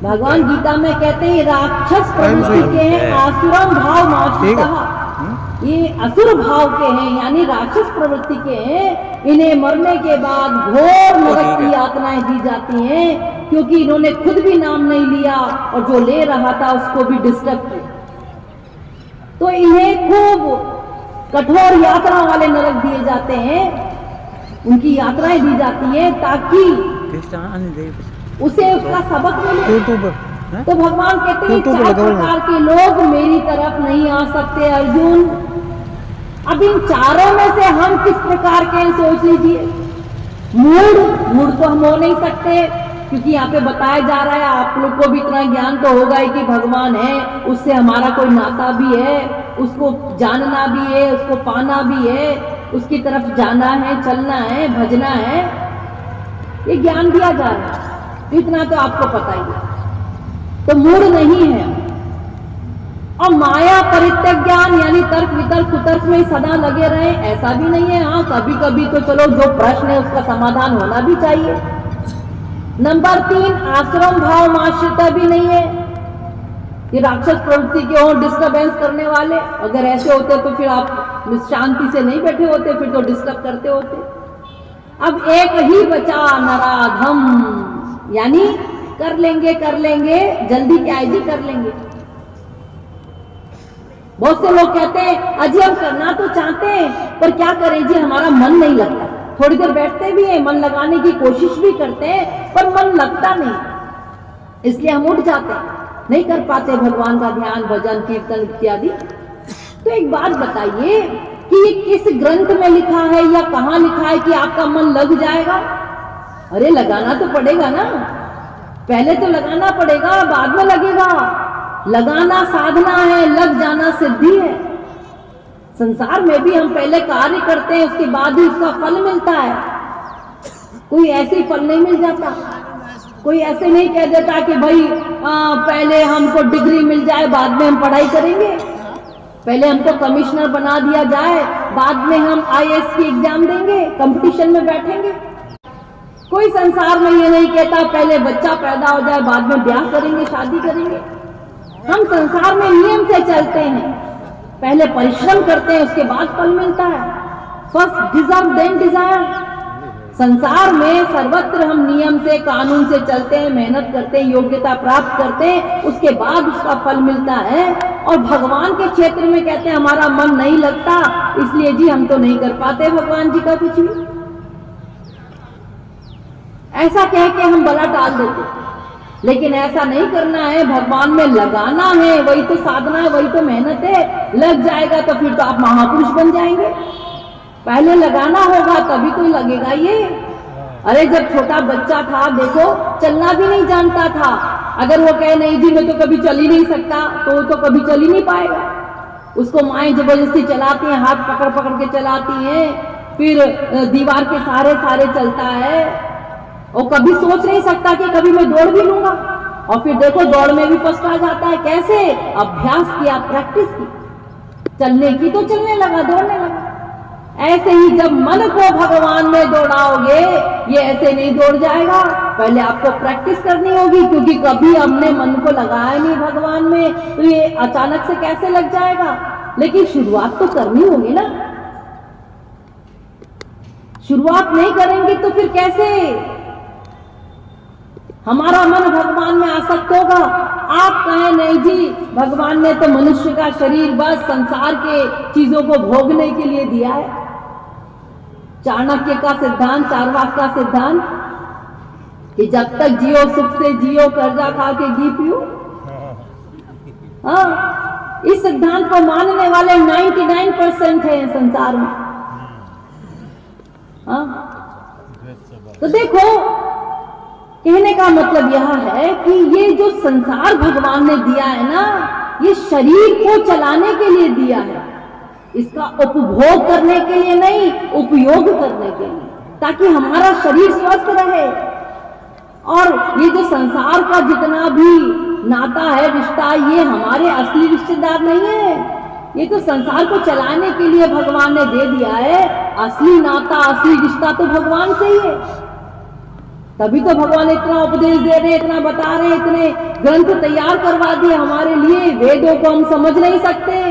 S1: भगवान गीता में कहते हैं राक्षस प्रवृत्ति के हैं, आसुरम भाव माश्रितः। ये असुर भाव के हैं, यानी राक्षस प्रवृत्ति के हैं। इन्हें मरने के बाद घोर नरक की यातनाएं दी जाती हैं, क्योंकि इन्होंने खुद भी नाम नहीं लिया और जो ले रहा था उसको भी डिस्टर्ब किया। तो इन्हें खूब कठोर यात्रा वाले नरक दिए जाते हैं, उनकी यात्राएं दी जाती हैं ताकि उसे उसका सबक मिले। तो भगवान कहते हैं 4 प्रकार के लोग मेरी तरफ नहीं आ सकते अर्जुन। अब इन चारों में से हम किस प्रकार के सोच लीजिए। मूढ़ तो हम हो नहीं सकते, क्योंकि यहाँ पे बताया जा रहा है, आप लोग को भी इतना ज्ञान तो होगा ही कि भगवान है, उससे हमारा कोई नाता भी है, उसको जानना भी है, उसको पाना भी है, उसकी तरफ जाना है, चलना है, भजना है, ये ज्ञान दिया जा रहा है। इतना तो आपको पता ही है। तो मूढ़ नहीं है। और माया परित्यक ज्ञान यानी तर्क वितर्क कुतर्क में सदा लगे रहे, ऐसा भी नहीं है। हाँ, कभी कभी तो चलो जो प्रश्न है उसका समाधान होना भी चाहिए। नंबर 3, आश्रम भाव माश्रिता भी नहीं है। ये राक्षस प्रवृत्ति के हो, डिस्टर्बेंस करने वाले, अगर ऐसे होते तो फिर आप शांति से नहीं बैठे होते, फिर तो डिस्टर्ब करते होते। अब एक ही बचा नराधम, यानी कर लेंगे जल्दी क्या है जी, कर लेंगे। बहुत से लोग कहते हैं अजी हम करना तो चाहते हैं पर क्या करें जी, हमारा मन नहीं लगता। थोड़ी देर बैठते भी हैं, मन लगाने की कोशिश भी करते हैं पर मन लगता नहीं, इसलिए हम उठ जाते हैं, नहीं कर पाते भगवान का ध्यान, भजन, कीर्तन इत्यादि। तो एक बात बताइए कि ये किस ग्रंथ में लिखा है या कहां लिखा है कि आपका मन लग जाएगा? अरे लगाना तो पड़ेगा ना, पहले तो लगाना पड़ेगा, बाद में लगेगा। लगाना साधना है, लग जाना सिद्धि है। संसार में भी हम पहले कार्य करते हैं, उसके बाद ही उसका फल मिलता है। कोई ऐसे ही फल नहीं मिल जाता। कोई ऐसे नहीं कह देता कि भाई पहले हमको डिग्री मिल जाए बाद में हम पढ़ाई करेंगे, पहले हमको कमिश्नर बना दिया जाए बाद में हम IAS की एग्जाम देंगे, कंपटीशन में बैठेंगे। कोई संसार में ये नहीं कहता पहले बच्चा पैदा हो जाए बाद में ब्याह करेंगे, शादी करेंगे। हम संसार में नियम से चलते हैं, पहले परिश्रम करते हैं, उसके बाद फल मिलता है। First deserve then desire. संसार में सर्वत्र हम नियम से, कानून से चलते हैं, मेहनत करते हैं, योग्यता प्राप्त करते हैं, उसके बाद उसका फल मिलता है। और भगवान के क्षेत्र में कहते हैं हमारा मन नहीं लगता, इसलिए जी हम तो नहीं कर पाते भगवान जी का कुछ भी। ऐसा कह के हम बला टाल देते, लेकिन ऐसा नहीं करना है, भगवान में लगाना है, वही तो साधना है, वही तो मेहनत है। लग जाएगा तो फिर तो आप महापुरुष बन जाएंगे। पहले लगाना होगा तभी तो लगेगा ये। अरे जब छोटा बच्चा था, देखो चलना भी नहीं जानता था, अगर वो कहे नहीं जी मैं तो कभी चल ही नहीं सकता, तो वो तो कभी चल ही नहीं पाएगा। उसको माएं जबरदस्ती चलाती हैं, हाथ पकड़ पकड़ के चलाती हैं, फिर दीवार के सहारे चलता है। और कभी सोच नहीं सकता कि कभी मैं दौड़ भी लूंगा, और फिर देखो दौड़ में भी फर्स्ट आ जाता है। कैसे? अभ्यास किया, प्रैक्टिस की, चलने की तो चलने लगा, दौड़ने लगा। ऐसे ही जब मन को भगवान में दौड़ाओगे, ये ऐसे नहीं दौड़ जाएगा, पहले आपको प्रैक्टिस करनी होगी, क्योंकि कभी हमने मन को लगाया नहीं भगवान में, तो ये अचानक से कैसे लग जाएगा। लेकिन शुरुआत तो करनी होगी ना, शुरुआत नहीं करेंगे तो फिर कैसे हमारा मन भगवान में आसक्त होगा। आप कहें नहीं जी भगवान ने तो मनुष्य का शरीर बस संसार के चीजों को भोगने के लिए दिया है। चाणक्य का सिद्धांत, चारवाक का सिद्धांत कि जब तक जियो सुख से जियो, कर्जा खा के घी पियो। हाँ, इस सिद्धांत को मानने वाले 99% हैं संसार में। हाँ, तो देखो कहने का मतलब यह है कि ये जो संसार भगवान ने दिया है ना, ये शरीर को चलाने के लिए दिया है, इसका उपभोग करने के लिए नहीं, उपयोग करने के लिए, ताकि हमारा शरीर स्वस्थ रहे। और ये जो संसार का जितना भी नाता है, रिश्ता, ये हमारे असली रिश्तेदार नहीं है, ये तो संसार को चलाने के लिए भगवान ने दे दिया है। असली नाता, असली रिश्ता तो भगवान से ही है। तभी तो भगवान इतना उपदेश दे रहे, इतना बता रहे, इतने ग्रंथ तैयार करवा दिए हमारे लिए। वेदों को हम समझ नहीं सकते,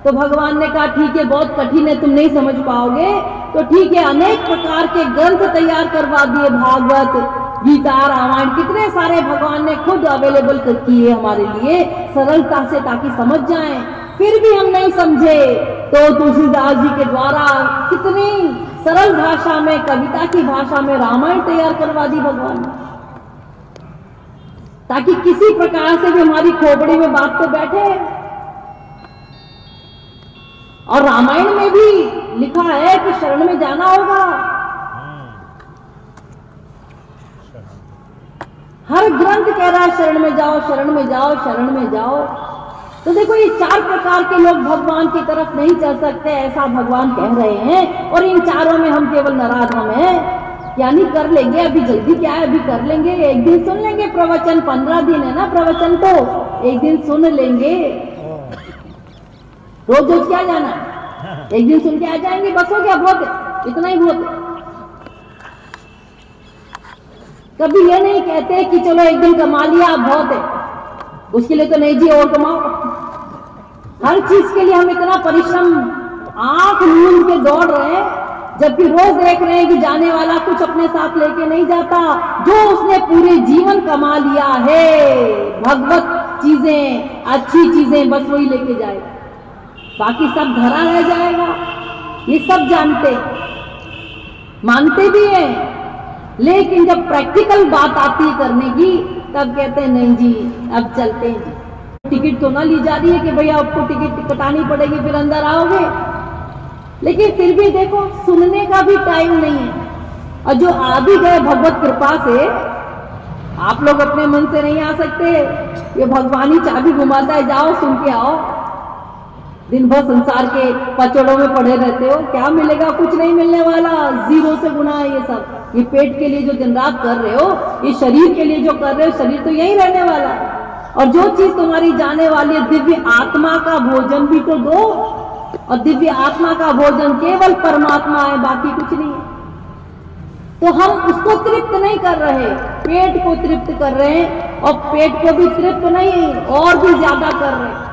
S1: तो भगवान ने कहा ठीक है बहुत कठिन है, तुम नहीं समझ पाओगे, तो ठीक है अनेक प्रकार के ग्रंथ तैयार करवा दिए, भागवत, गीता, रामायण, कितने सारे भगवान ने खुद अवेलेबल किए हमारे लिए सरलता से, ताकि समझ जाएं। फिर भी हम नहीं समझे तो तुलसीदास जी के द्वारा कितनी सरल भाषा में, कविता की भाषा में रामायण तैयार करवा दी भगवान ने, ताकि किसी प्रकार से भी हमारी खोपड़ी में बात तो बैठे। और रामायण में भी लिखा है कि शरण में जाना होगा। हर ग्रंथ कह रहा है शरण में जाओ, शरण में जाओ, शरण में जाओ। तो देखो ये 4 प्रकार के लोग भगवान की तरफ नहीं चल सकते, ऐसा भगवान कह रहे हैं। और इन चारों में हम केवल नराधम हैं, यानी कर लेंगे, अभी जल्दी क्या है, अभी कर लेंगे, एक दिन सुन लेंगे प्रवचन, 15 दिन है ना प्रवचन, तो एक दिन सुन लेंगे, रोज रोज क्या जाना, एक दिन सुन के आ जाएंगे बस हो गया, बहुत है, इतना ही बहुत है। कभी ये नहीं कहते कि चलो एक दिन कमा लिया अब बहुत है, उसके लिए तो नहीं जी और कमाओ। हर चीज के लिए हम इतना परिश्रम आंख मूंद के दौड़ रहे हैं, जबकि रोज देख रहे हैं कि जाने वाला कुछ अपने साथ लेके नहीं जाता। जो उसने पूरे जीवन कमा लिया है भगवत चीजें, अच्छी चीजें, बस वही लेके जाएगा, बाकी सब धरा रह जाएगा। ये सब जानते, मानते भी हैं, लेकिन जब प्रैक्टिकल बात आती है करने की तब कहते हैं नहीं जी अब चलते हैं जी। टिकट तो ना ली जा रही है कि भैया आपको टिकट कटानी पड़ेगी फिर अंदर आओगे, लेकिन फिर भी देखो सुनने का भी टाइम नहीं है। और जो आ भी गए भगवत कृपा से, आप लोग अपने मन से नहीं आ सकते, ये भगवान ही चाबी घुमाता है, जाओ सुन के आओ। दिन भर संसार के पचड़ों में पड़े रहते हो, क्या मिलेगा, कुछ नहीं मिलने वाला, जीरो से गुना है ये सब। ये पेट के लिए जो दिन रात कर रहे हो, ये शरीर के लिए जो कर रहे हो, शरीर तो यही रहने वाला है। और जो चीज तुम्हारी जाने वाली है, दिव्य आत्मा का भोजन भी तो दो, और दिव्य आत्मा का भोजन केवल परमात्मा है, बाकी कुछ नहीं है। तो हम उसको तृप्त नहीं कर रहे, पेट को तृप्त कर रहे हैं, और पेट को भी तृप्त नहीं और भी ज्यादा कर रहे हैं,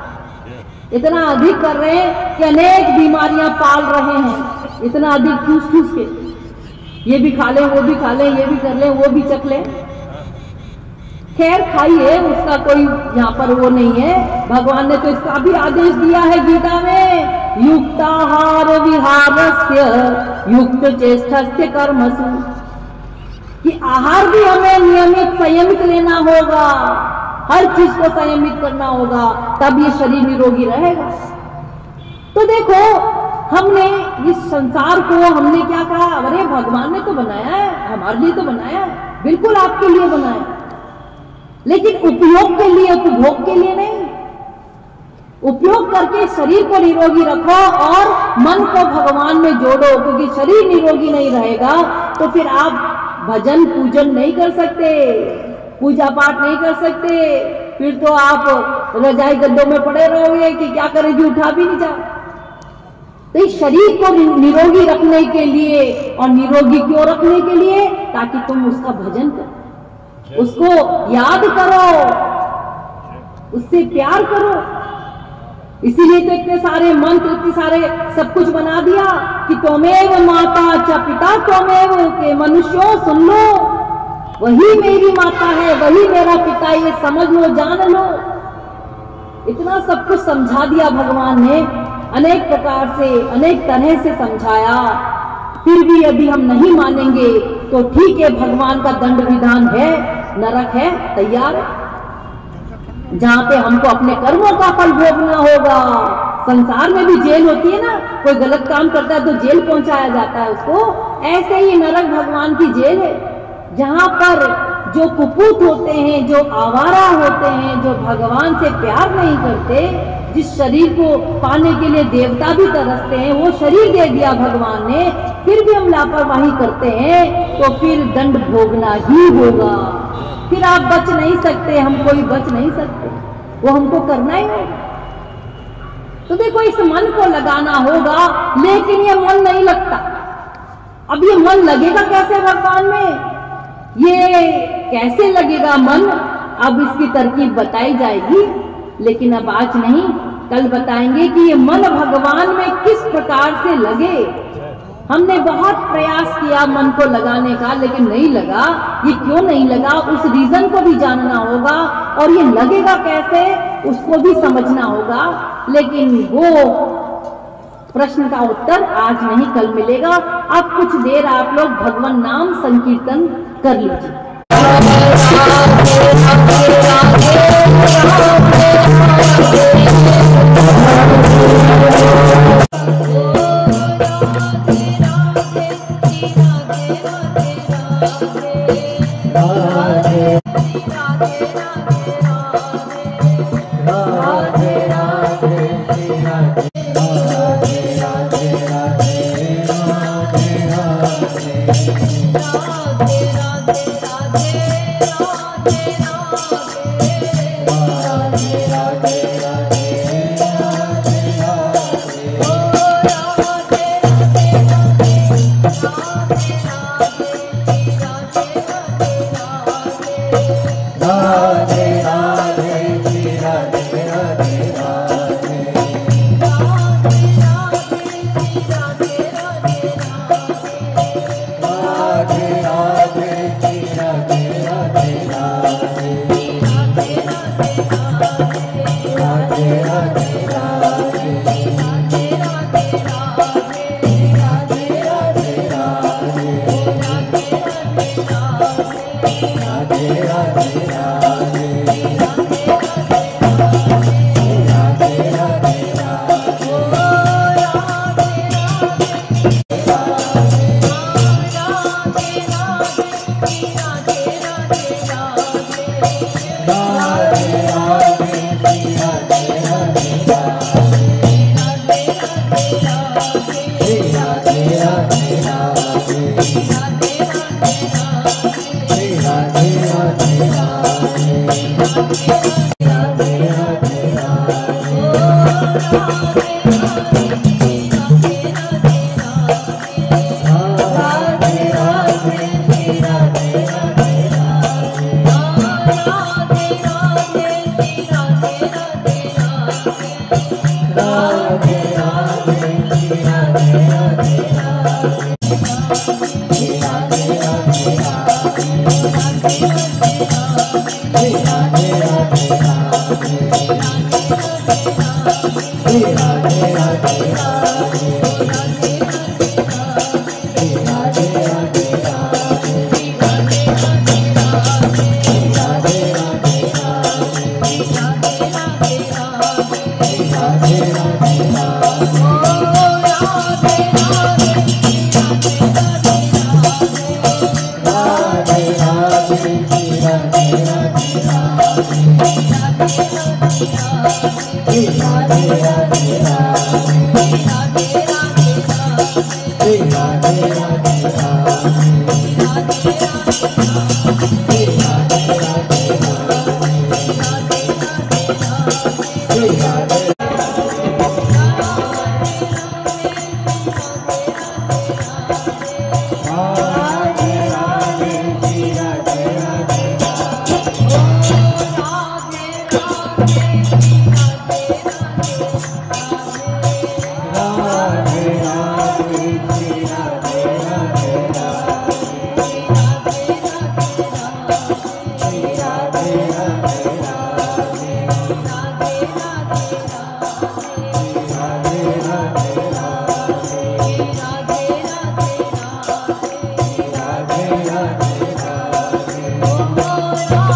S1: इतना अधिक कर रहे हैं कि अनेक बीमारियां पाल रहे हैं, इतना अधिक ठूस ठूस के, ये भी खा लें, वो भी खा लें, ये भी कर लें, वो भी चख लें। खैर खाइए, उसका कोई यहाँ पर वो नहीं है। भगवान ने तो इसका भी आदेश दिया है गीता में, युक्ताहार विहारस्य युक्त चेष्टस्य कर्मसु, कि आहार भी हमें नियमित संयमित लेना होगा, हर चीज को संयमित करना होगा, तब ये शरीर निरोगी रहेगा। तो देखो हमने इस संसार को हमने क्या कहा, अरे भगवान ने तो बनाया है, हमारे लिए तो बनाया है, बिल्कुल आपके लिए बनाया, लेकिन उपयोग के लिए, उपभोग के लिए नहीं। उपयोग करके शरीर को निरोगी रखो और मन को भगवान में जोड़ो, क्योंकि शरीर निरोगी नहीं रहेगा तो फिर आप भजन पूजन नहीं कर सकते, पूजा पाठ नहीं कर सकते, फिर तो आप रजाई गद्दों में पड़े रहोगे कि क्या करेंगे, उठा भी नहीं जाओ। तो इस शरीर को निरोगी रखने के लिए, और निरोगी क्यों रखने के लिए, ताकि तुम उसका भजन करो, उसको याद करो, उससे प्यार करो। इसीलिए तो इतने सारे मंत्र, इतने सारे सब कुछ बना दिया कि त्वमेव माता च पिता त्वमेव, के मनुष्यों सुन लो, वही मेरी माता है, वही मेरा पिता, ये समझ लो, जान लो। इतना सब कुछ समझा दिया भगवान ने, अनेक प्रकार से, अनेक तरह से समझाया। फिर भी यदि हम नहीं मानेंगे तो ठीक है, भगवान का दंड विधान है, नरक है, तैयार है, जहां पे हमको अपने कर्मों का फल भोगना होगा। संसार में भी जेल होती है ना, कोई गलत काम करता है तो जेल पहुंचाया जाता है उसको, ऐसे ही नरक भगवान की जेल है, जहां पर जो कुपूत होते हैं, जो आवारा होते हैं, जो भगवान से प्यार नहीं करते, जिस शरीर को पाने के लिए देवता भी तरसते हैं, वो शरीर दे दिया भगवान ने, फिर भी हम लापरवाही करते हैं, तो फिर दंड भोगना ही होगा। फिर आप बच नहीं सकते, हम कोई बच नहीं सकते, वो हमको करना ही होगा। तो देखो इस मन को लगाना होगा, लेकिन ये मन नहीं लगता। अब ये मन लगेगा कैसे भगवान में, ये कैसे लगेगा मन, अब इसकी तरकीब बताई जाएगी, लेकिन अब आज नहीं, कल बताएंगे कि ये मन भगवान में किस प्रकार से लगे। हमने बहुत प्रयास किया मन को लगाने का, लेकिन नहीं लगा। ये क्यों नहीं लगा, उस रीजन को भी जानना होगा, और ये लगेगा कैसे उसको भी समझना होगा। लेकिन वो प्रश्न का उत्तर आज नहीं, कल मिलेगा। अब कुछ देर आप लोग भगवान नाम संकीर्तन कर लीजिए।
S2: राधे राधे श्री राधे राधे राधे राधे राधे श्री राधे राधे राधे राधे राधे राधे
S1: Oh